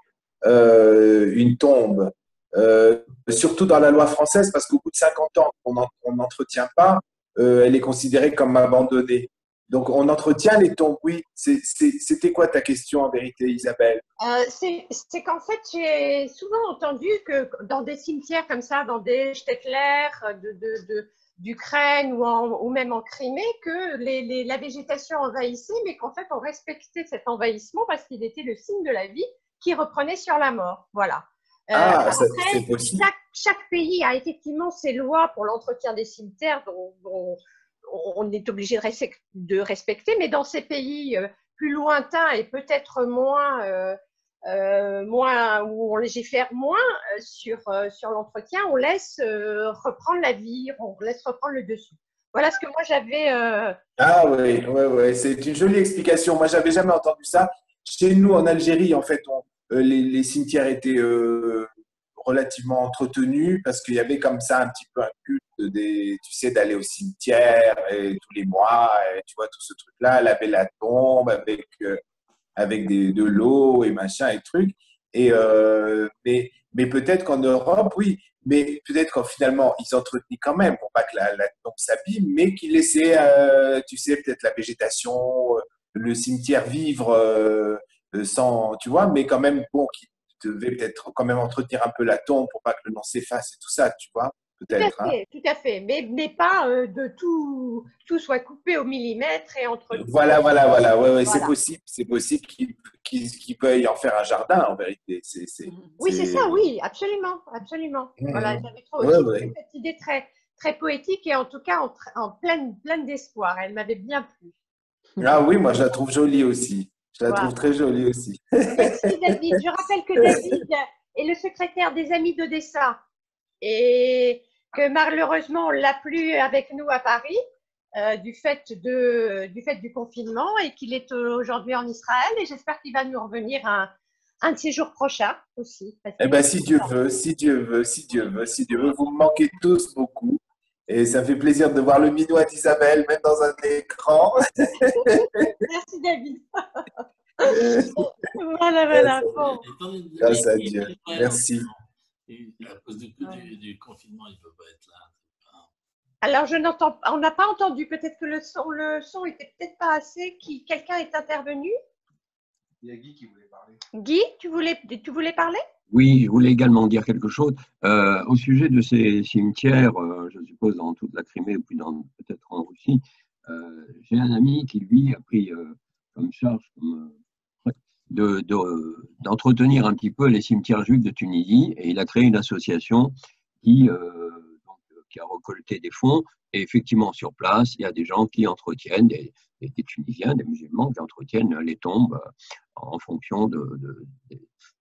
une tombe, surtout dans la loi française, parce qu'au bout de 50 ans qu'on n'entretient pas, elle est considérée comme abandonnée. Donc, on entretient les tombes, oui. C'était quoi ta question en vérité, Isabelle? C'est qu'en fait, j'ai souvent entendu que dans des cimetières comme ça, dans des Stettler d'Ukraine ou même en Crimée, que la végétation envahissait, mais qu'en fait, on respectait cet envahissement parce qu'il était le signe de la vie qui reprenait sur la mort. Voilà. Ah, Après, c'est possible. chaque pays a effectivement ses lois pour l'entretien des cimetières dont on est obligé de respecter, mais dans ces pays plus lointains et peut-être moins où on légifère moins sur l'entretien, on laisse reprendre la vie, on laisse reprendre le dessus. Voilà ce que moi j'avais. Ah oui, c'est une jolie explication. Moi, j'avais jamais entendu ça. Chez nous, en Algérie, en fait, les cimetières étaient relativement entretenus parce qu'il y avait comme ça un petit peu un culte tu sais, d'aller au cimetière et tous les mois, et, tu vois, tout ce truc-là, laver la tombe avec de l'eau et machin et trucs. Mais peut-être qu'en Europe, oui, mais peut-être qu'en finalement, ils entretenaient quand même, pour pas que la tombe s'abîme, mais qu'ils laissaient, tu sais, peut-être la végétation, le cimetière vivre sans, tu vois, mais quand même, bon, qu'ils devaient peut-être quand même entretenir un peu la tombe pour pas que le nom s'efface et tout ça, tu vois, peut-être. Tout à fait, mais pas de tout soit coupé au millimètre et entretenu. Voilà, ouais, Voilà. c'est possible qu'il peut y en faire un jardin, en vérité. Oui, c'est ça, oui, absolument. Voilà, j'avais trouvé cette idée très, très poétique et en tout cas en pleine d'espoir. Elle m'avait bien plu. Ah oui, moi je la trouve jolie aussi. Je la trouve très jolie aussi. Merci David. Je rappelle que David est le secrétaire des Amis d'Odessa et que malheureusement on l'a plus avec nous à Paris du fait du confinement et qu'il est aujourd'hui en Israël et j'espère qu'il va nous revenir un de ces jours prochains aussi. Eh bien, si Dieu veut, vous me manquez tous beaucoup. Et ça fait plaisir de voir le minois d'Isabelle, même dans un écran. Merci David. Voilà. Bon. Grâce à Dieu. Merci. À cause du confinement, il ne peut pas être là. Alors, on n'a pas entendu. Peut-être que le son était peut-être pas assez. Quelqu'un est intervenu? Il y a Guy qui voulait parler. Guy, tu voulais parler? Oui, je voulais également dire quelque chose. Au sujet de ces cimetières, je suppose dans toute la Crimée, puis peut-être en Russie, j'ai un ami qui, lui, a pris comme charge d'entretenir un petit peu les cimetières juifs de Tunisie, et il a créé une association qui a récolté des fonds, et effectivement, sur place, il y a des gens qui entretiennent, des Tunisiens, des musulmans, qui entretiennent les tombes en fonction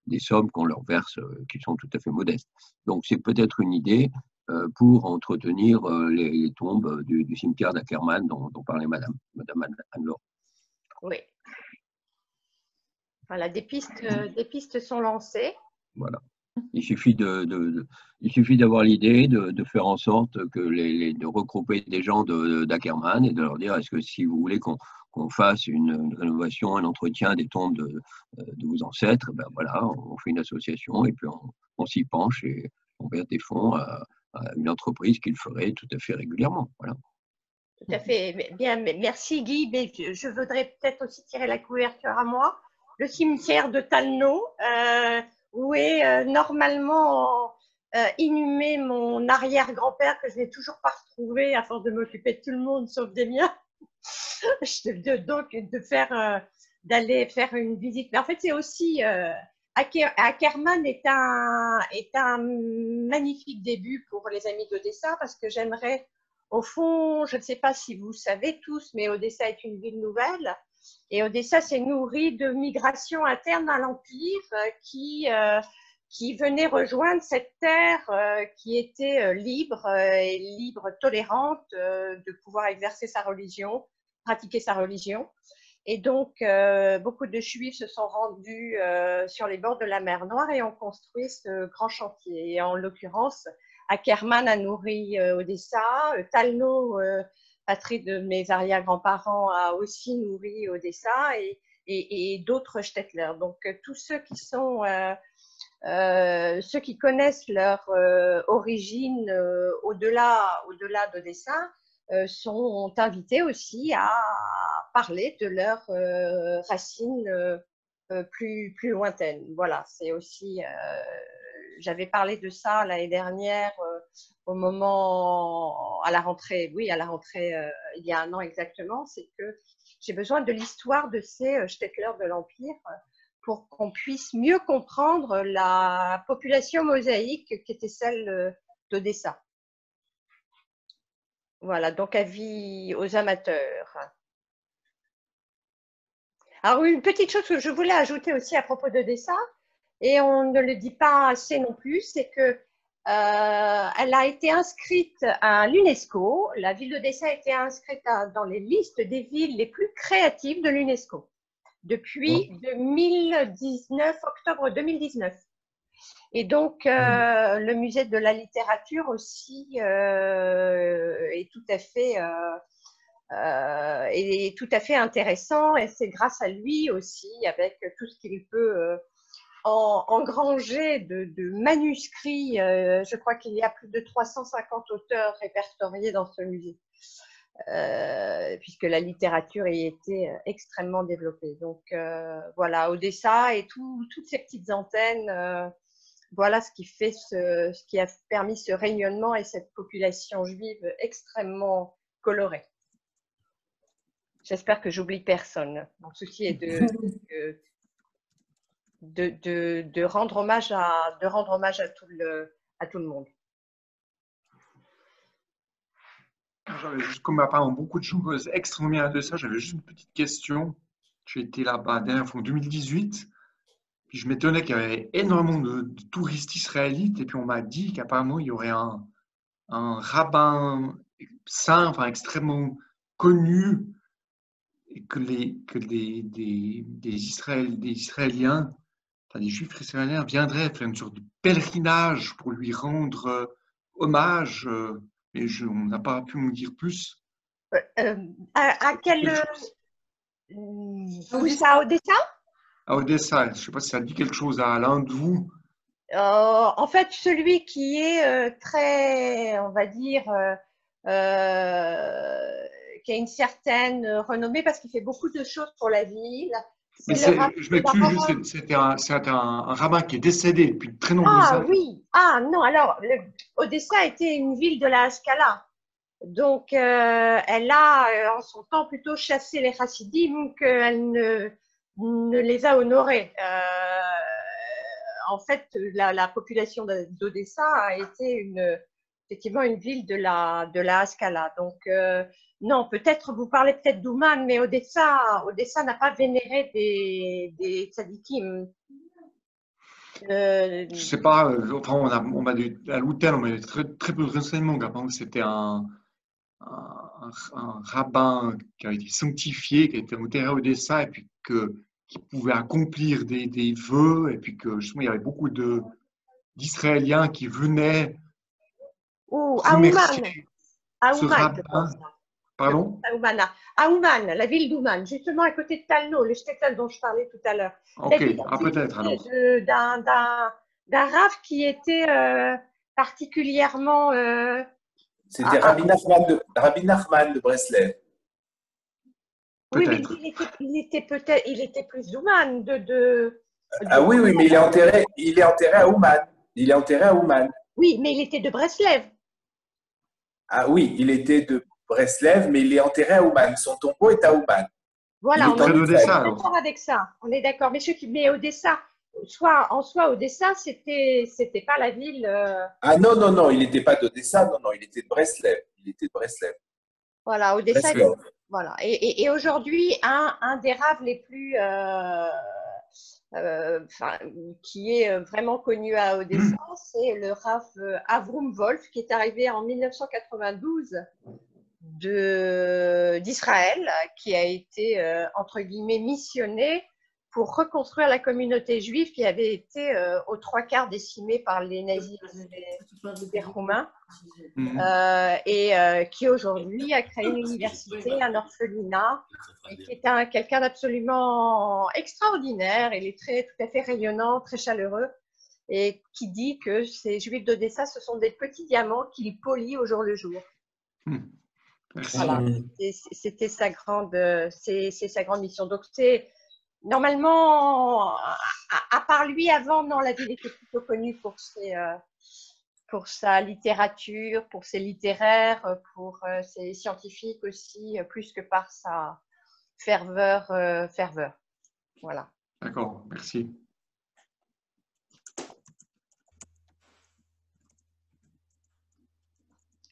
des sommes qu'on leur verse, qui sont tout à fait modestes. Donc, c'est peut-être une idée pour entretenir les tombes du cimetière d'Ackermann dont parlait Madame Anne-Laure. Oui. Voilà, des pistes sont lancées. Voilà. Il suffit d'avoir l'idée de faire en sorte que de regrouper des gens d'Ackermann et de leur dire est-ce que si vous voulez qu'on fasse une rénovation, un entretien des tombes de vos ancêtres, ben voilà, on fait une association et puis on s'y penche et on verse des fonds à une entreprise qui le ferait tout à fait régulièrement. Voilà. Tout à fait. Bien, merci Guy. Mais je voudrais peut-être aussi tirer la couverture à moi. Le cimetière de Talno, où est normalement inhumé mon arrière-grand-père que je n'ai toujours pas retrouvé à force de m'occuper de tout le monde sauf des miens. Donc d'aller faire une visite. Mais en fait, c'est aussi Ackermann est un magnifique début pour les Amis d'Odessa parce que j'aimerais, au fond, je ne sais pas si vous savez tous, mais Odessa est une ville nouvelle. Et Odessa s'est nourrie de migrations internes à l'Empire qui venaient rejoindre cette terre qui était libre, tolérante, de pouvoir exercer sa religion, pratiquer sa religion. Et donc, beaucoup de Juifs se sont rendus sur les bords de la mer Noire et ont construit ce grand chantier. Et en l'occurrence, Ackermann a nourri Odessa, Talno, patrie de mes arrière-grands-parents, a aussi nourri Odessa et et d'autres shtetl. Donc, tous ceux qui sont, ceux qui connaissent leur origine au-delà d'Odessa sont invités aussi à parler de leurs racines plus lointaines. Voilà, c'est aussi, j'avais parlé de ça l'année dernière au moment, à la rentrée, oui, à la rentrée il y a 1 an exactement, c'est que j'ai besoin de l'histoire de ces shtetl de l'Empire pour qu'on puisse mieux comprendre la population mosaïque qui était celle d'Odessa. Voilà, donc avis aux amateurs. Alors, une petite chose que je voulais ajouter aussi à propos d'Odessa, et on ne le dit pas assez non plus, c'est que elle a été inscrite à l'UNESCO. La ville d'Odessa a été inscrite dans les listes des villes les plus créatives de l'UNESCO depuis 2019, octobre 2019. Et donc, le musée de la littérature aussi est tout à fait intéressant, et c'est grâce à lui aussi, avec tout ce qu'il peut engranger de manuscrits. Je crois qu'il y a plus de 350 auteurs répertoriés dans ce musée, puisque la littérature y était extrêmement développée. Donc voilà, Odessa et toutes ces petites antennes, voilà ce qui a permis ce rayonnement et cette population juive extrêmement colorée. J'espère que j'oublie personne. Mon souci est de rendre hommage à tout le monde. J'avais juste, comme apparemment beaucoup de choses extrêmement bien de ça, j'avais juste une petite question. J'ai été là-bas la dernière fois en 2018. Puis je m'étonnais qu'il y avait énormément de touristes israélites. Et puis on m'a dit qu'apparemment il y aurait un rabbin saint, enfin extrêmement connu, et que des Israéliens, enfin des Juifs israéliens viendraient faire une sorte de pèlerinage pour lui rendre hommage. Mais on n'a pas pu me dire plus. À quel… Où ça, à Odessa? À Odessa, je ne sais pas si ça dit quelque chose à l'un de vous. En fait, celui qui est très, on va dire, qui a une certaine renommée parce qu'il fait beaucoup de choses pour la ville. Mais je m'excuse juste, c'était un rabbin qui est décédé depuis de très nombreuses années. Ah oui, ah non, alors Odessa était une ville de la Haskalah. Donc, elle a en son temps plutôt chassé les chassidim qu'elle ne les a honorés. En fait, la population d'Odessa a été effectivement une ville de la Haskalah. Donc, non, peut-être, vous parlez peut-être d'Ouman, mais Odessa n'a pas vénéré des tzadikim. Je ne sais pas, enfin, à l'hôtel, on m'a dit très peu de renseignements. Apparemment, c'était un rabbin qui a été sanctifié, qui a été enterré à Odessa, et puis qui pouvait accomplir des vœux, et puis que justement, il y avait beaucoup d'Israéliens qui venaient remercier ce rabbin. Pardon? À Ouman, la ville d'Ouman, justement à côté de Talno, le shtetl dont je parlais tout à l'heure. Ok, peut-être alors. D'un rav qui était particulièrement… C'était Rabbi Nachman de Breslev. Oui, mais il était plus d'Ouman. Ah oui, mais il est enterré à Ouman. Il est enterré à Ouman. Oui, mais il était de Breslev. Ah oui, il était de Breslev, mais il est enterré à Ouman. Son tombeau est à Ouman. Voilà, on est d'accord avec ça. On est d'accord. Mais Odessa, en soi, Odessa, c'était pas la ville… Ah non, il n'était pas d'Odessa, non, il était de Breslev. Voilà, Odessa. Voilà. Et aujourd'hui, un des raves les plus… qui est vraiment connu à Odessa, c'est le rav Avrum Wolf, qui est arrivé en 1992 d'Israël, qui a été, entre guillemets, missionné pour reconstruire la communauté juive qui avait été aux 3/4 décimée par les nazis des Roumains, et qui aujourd'hui a créé une université, un orphelinat, et qui est quelqu'un d'absolument extraordinaire. Il est tout à fait rayonnant, très chaleureux, et qui dit que ces Juifs d'Odessa, ce sont des petits diamants qu'il polit au jour le jour. Voilà, c'était sa grande mission. Donc c'est normalement, à part lui, avant, non, la ville était plutôt connue pour sa littérature, pour ses littéraires, pour ses scientifiques aussi, plus que par sa ferveur. Voilà. D'accord, merci.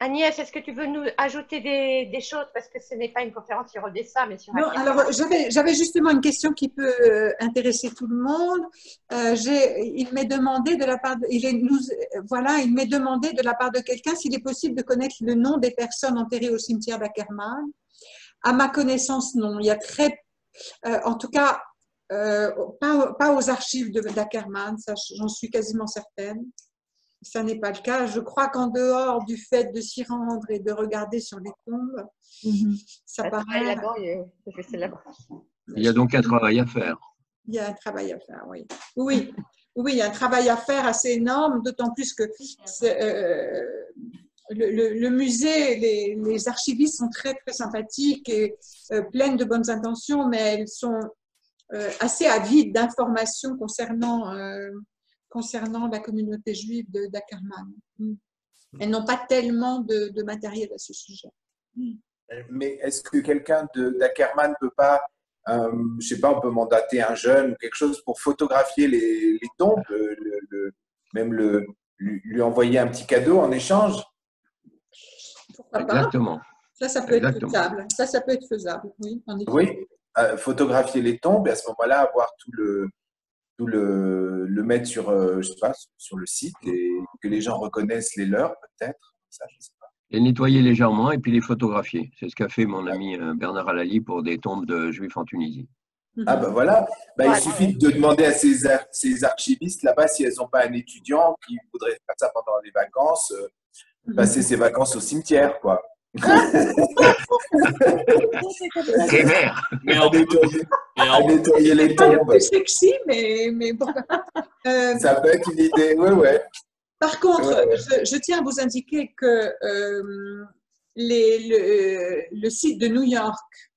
Agnès, est-ce que tu veux nous ajouter des choses, parce que ce n'est pas une conférence sur Odessa, mais sur… Non, alors j'avais justement une question qui peut intéresser tout le monde. Il m'est demandé de la part de, il m'est demandé de la part de quelqu'un s'il est possible de connaître le nom des personnes enterrées au cimetière d'Ackermann. À ma connaissance, non. Il y a en tout cas, pas aux archives d'Ackermann, ça j'en suis quasiment certaine. Ça n'est pas le cas. Je crois qu'en dehors du fait de s'y rendre et de regarder sur les tombes, ça paraît… Il y a donc un travail à faire. Il y a un travail à faire, oui. Oui, il y a un travail à faire assez énorme, d'autant plus que le musée, les archivistes sont très, très sympathiques et pleines de bonnes intentions, mais elles sont assez avides d'informations concernant la communauté juive d'Ackermann. Elles n'ont pas tellement de matériel à ce sujet. Mais est-ce que quelqu'un d'Ackermann ne peut pas, je ne sais pas, on peut mandater un jeune ou quelque chose pour photographier les tombes, même lui envoyer un petit cadeau en échange? Pourquoi pas? Exactement. Ça peut être faisable. Ça peut être faisable, oui. En effet. Oui, photographier les tombes et à ce moment-là, avoir tout le mettre sur, je sais pas, sur le site et que les gens reconnaissent les leurs, peut-être. Ça, je sais pas. Les nettoyer légèrement et puis les photographier. C'est ce qu'a fait mon ami Bernard Alali pour des tombes de Juifs en Tunisie. Ah ben voilà, il suffit de demander à ces archivistes là-bas si elles n'ont pas un étudiant qui voudrait faire ça pendant les vacances, passer ses vacances au cimetière, quoi. Très vert. À nettoyer les tombes. C'est sexy, mais bon. Ça peut être une idée, ouais. Par contre, je tiens à vous indiquer que le site de New York,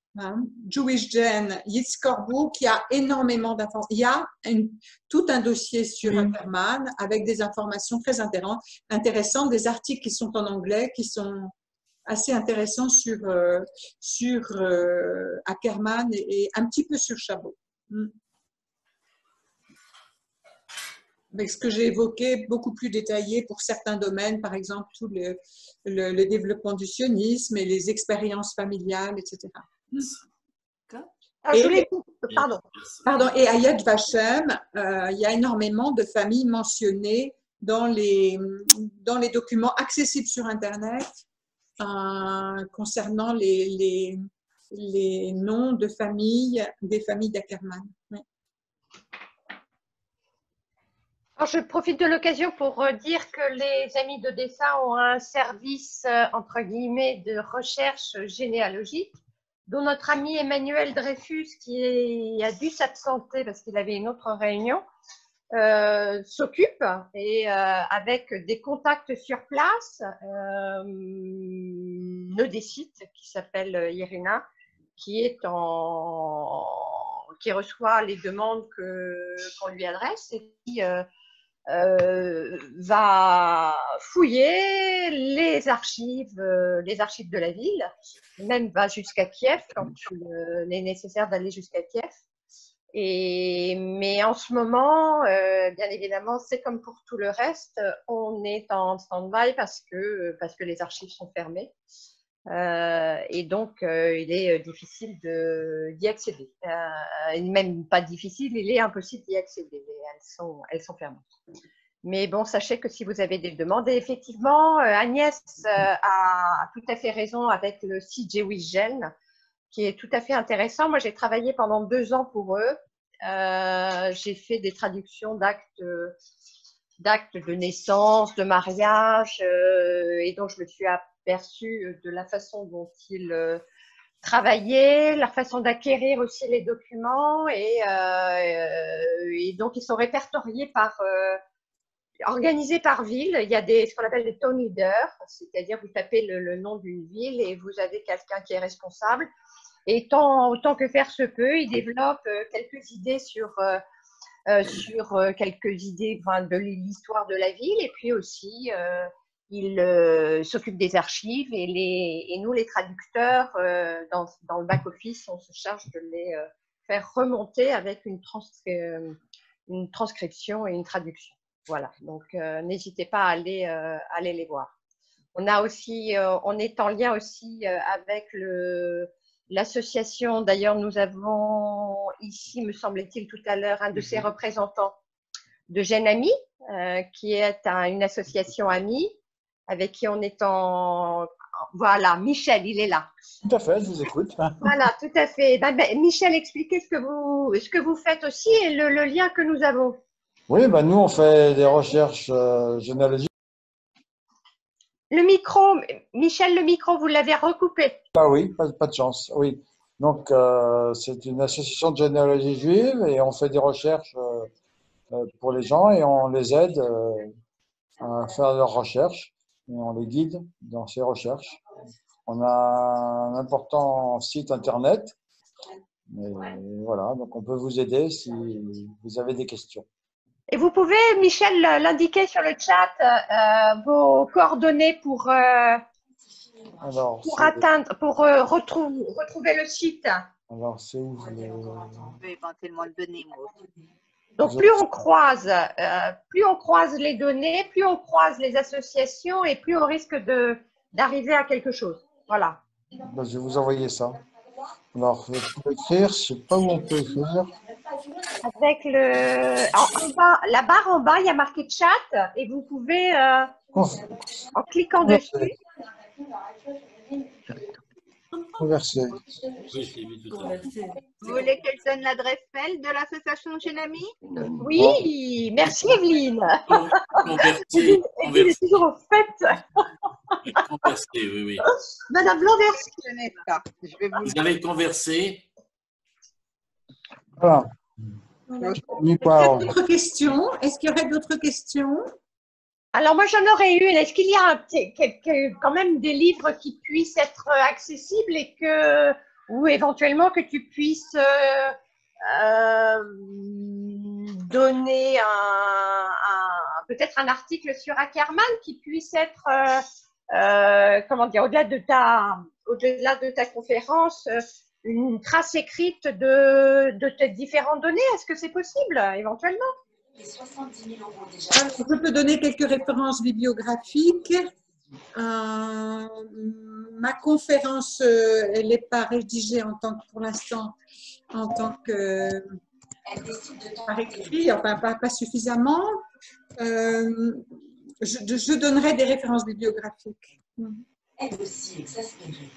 Jewish Gen, Yitzkorbourg, qui a énormément d'informations. Il y a tout un dossier sur Ackermann avec des informations très intéressantes, des articles qui sont en anglais, qui sont assez intéressants sur Ackermann et un petit peu sur Chabot. Avec ce que j'ai évoqué, beaucoup plus détaillé pour certains domaines, par exemple tout le développement du sionisme et les expériences familiales, etc. Pardon, et à Yad Vashem, il y a énormément de familles mentionnées dans les documents accessibles sur Internet concernant les noms de familles, des familles d'Ackermann. Oui. Alors, je profite de l'occasion pour dire que les amis d'Odessa ont un service, entre guillemets, de recherche généalogique, dont notre ami Emmanuel Dreyfus, qui a dû s'absenter parce qu'il avait une autre réunion, s'occupe, et avec des contacts sur place, Nodécite, qui s'appelle Irina, qui reçoit les demandes qu'on lui adresse et qui va fouiller les archives de la ville, même va jusqu'à Kiev quand il est nécessaire d'aller jusqu'à Kiev. Mais en ce moment, bien évidemment, c'est comme pour tout le reste, on est en stand-by parce que les archives sont fermées. Et donc, il est difficile d'y accéder. Même pas difficile, il est impossible d'y accéder. Elles sont fermées. Mais bon, sachez que si vous avez des demandes, et effectivement, Agnès a tout à fait raison avec le site Jewish Gen, qui est tout à fait intéressant. Moi, j'ai travaillé pendant 2 ans pour eux. j'ai fait des traductions d'actes de naissance, de mariage, et donc je me suis aperçue de la façon dont ils travaillaient, leur façon d'acquérir aussi les documents, et donc ils sont répertoriés organisés par ville. Il y a ce qu'on appelle des town leaders, c'est-à-dire vous tapez le nom d'une ville et vous avez quelqu'un qui est responsable. Et autant que faire se peut, ils développent quelques idées sur quelques idées de l'histoire de la ville, et puis aussi il s'occupe des archives, et nous les traducteurs dans le back-office, on se charge de les faire remonter avec une transcription et une traduction. Voilà, donc n'hésitez pas à aller les voir. On a aussi, on est en lien aussi avec l'association. D'ailleurs, nous avons ici, me semble-t-il tout à l'heure, un de ses représentants de Jeunes Amis, qui est une association amie, avec qui on est en… Voilà, Michel, il est là. Tout à fait, je vous écoute. Voilà, tout à fait. Michel, expliquez ce que vous faites aussi et le lien que nous avons. Oui, nous, on fait des recherches généalogiques. Le micro, Michel, le micro, vous l'avez recoupé. Ah oui, pas de chance, oui. Donc, c'est une association de généalogie juive et on fait des recherches pour les gens et on les aide à faire leurs recherches et on les guide dans ces recherches. On a un important site internet, et voilà, donc on peut vous aider si vous avez des questions. Et vous pouvez, Michel, l'indiquer sur le chat, vos coordonnées pour retrouver le site. Alors, c'est où Je peux éventuellement le donner, moi. Donc, plus on croise les données, plus on croise les associations et plus on risque d'arriver à quelque chose. Voilà. Je vais vous envoyer ça. Alors, je peux écrire, je ne sais pas où on peut écrire. Avec la barre en bas, il y a marqué chat et vous pouvez, en cliquant dessus. Converser. Vous voulez qu'elle donne l'adresse mail de l'association Jeunes Amis? Oui, merci Evelyne. Converser. Evelyne est toujours au fait. Converser, oui. Madame Lanversi. Vous avez conversé. Voilà. Est-ce qu'il y a d'autres questions? Est-ce qu'il y aurait d'autres questions? Alors moi j'en aurais une. Est-ce qu'il y a quand même des livres qui puissent être accessibles et ou éventuellement que tu puisses donner peut-être un article sur Ackerman qui puisse être comment dire, au-delà de ta conférence, une trace écrite de tes différentes données? Est-ce que c'est possible éventuellement? Je peux donner quelques références bibliographiques. Ma conférence, elle n'est pas rédigée pour l'instant en tant que par écrit, enfin pas suffisamment. Je donnerai des références bibliographiques.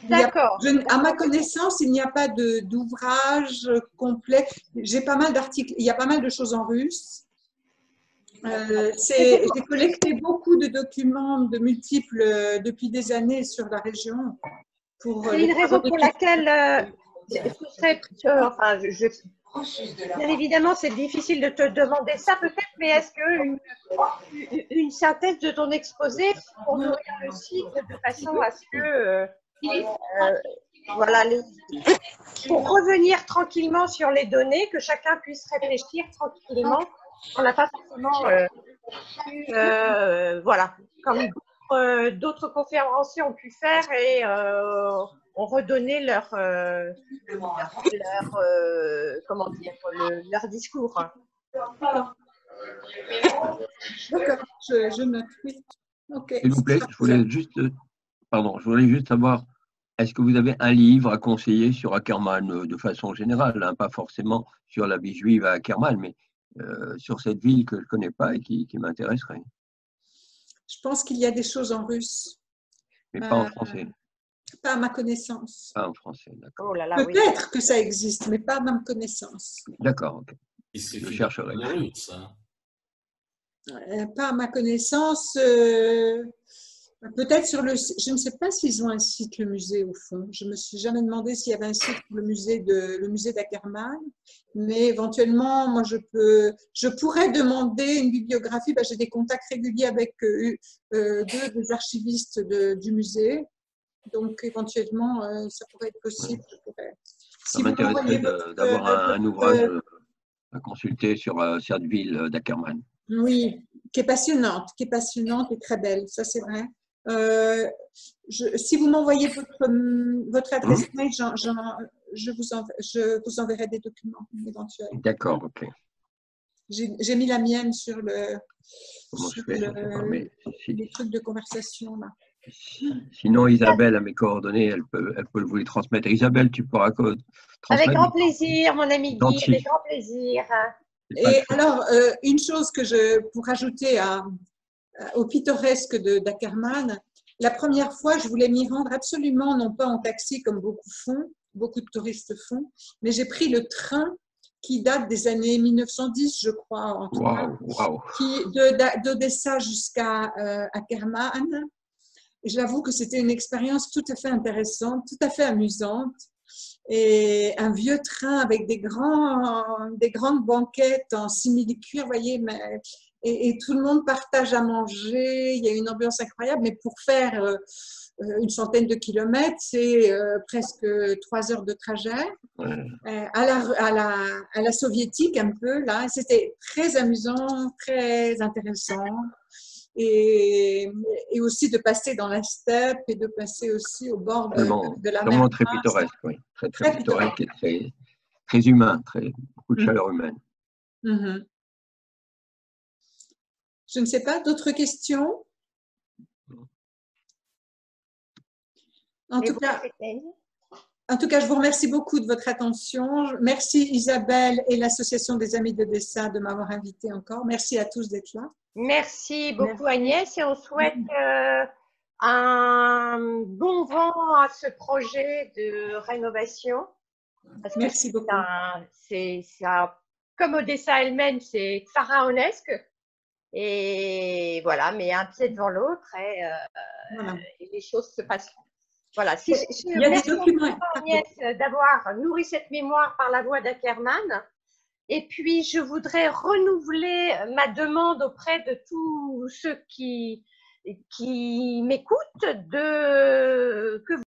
D'accord. À ma connaissance, il n'y a pas d'ouvrage complet. J'ai pas mal d'articles, il y a pas mal de choses en russe. J'ai collecté beaucoup de documents de multiples depuis des années sur la région. C'est une raison pour laquelle bien évidemment, c'est difficile de te demander ça peut-être, mais est-ce qu'une synthèse de ton exposé pour nourrir le site de façon à ce que voilà, pour revenir tranquillement sur les données, que chacun puisse réfléchir tranquillement. On n'a pas forcément voilà, comme d'autres conférenciers ont pu faire et ont redonné leur comment dire, leur discours. D'accord, je note. Oui. Okay. S'il vous plaît, je voulais juste savoir, est-ce que vous avez un livre à conseiller sur Ackerman de façon générale, hein, pas forcément sur la vie juive à Ackerman, mais sur cette ville que je ne connais pas et qui m'intéresserait? Je pense qu'il y a des choses en russe. Mais pas en français. Pas à ma connaissance. Pas en français, d'accord. Oh là là, peut-être que ça existe, mais pas à ma connaissance. D'accord, ok. Il je suffit chercherai. de Ruth, hein. Pas à ma connaissance. Peut-être sur le. Je ne sais pas s'ils ont un site, le musée, au fond. Je me suis jamais demandé s'il y avait un site pour le musée d'Ackermann. Mais éventuellement, moi, je pourrais demander une bibliographie. Ben, j'ai des contacts réguliers avec deux des archivistes du musée. Donc, éventuellement, ça pourrait être possible. Ça m'intéresserait d'avoir un ouvrage à consulter sur cette ville d'Ackermann. Oui, qui est passionnante et très belle, ça c'est vrai. Si vous m'envoyez votre adresse mail, je vous enverrai des documents éventuels. D'accord, ok. J'ai mis la mienne sur Comment je fais, je sais pas, mais les trucs de conversation là. Sinon, Isabelle a mes coordonnées, elle peut vous les transmettre. Isabelle, tu pourras transmettre. Avec grand plaisir, mon ami Guy, avec grand plaisir. Et alors, une chose pour ajouter au pittoresque d'Ackermann, la première fois, je voulais m'y rendre absolument, non pas en taxi comme beaucoup de touristes font, mais j'ai pris le train qui date des années 1910, je crois, en tout cas, d'Odessa jusqu'à Ackermann. Et j'avoue que c'était une expérience tout à fait intéressante, tout à fait amusante. Et un vieux train avec des grandes banquettes en simili-cuir, vous voyez, et tout le monde partage à manger, il y a une ambiance incroyable, mais pour faire une centaine de kilomètres, c'est presque 3 heures de trajet, à la soviétique un peu, là, c'était très amusant, très intéressant. Et aussi de passer dans la steppe et de passer aussi au bord de la mer. Vraiment très pittoresque, oui. Très pittoresque et très humain, beaucoup de chaleur humaine. Je ne sais pas, d'autres questions? En tout cas, je vous remercie beaucoup de votre attention. Merci Isabelle et l'Association des Amis d'Odessa de m'avoir invitée encore. Merci à tous d'être là. Merci beaucoup Agnès et on souhaite un bon vent à ce projet de rénovation. Parce Merci beaucoup. Comme Odessa elle-même, c'est pharaonesque. Et voilà, mais un pied devant l'autre et les choses se passeront. Voilà. Merci Agnès d'avoir nourri cette mémoire par la voix d'Ackermann. Et puis, je voudrais renouveler ma demande auprès de tous ceux qui m'écoutent que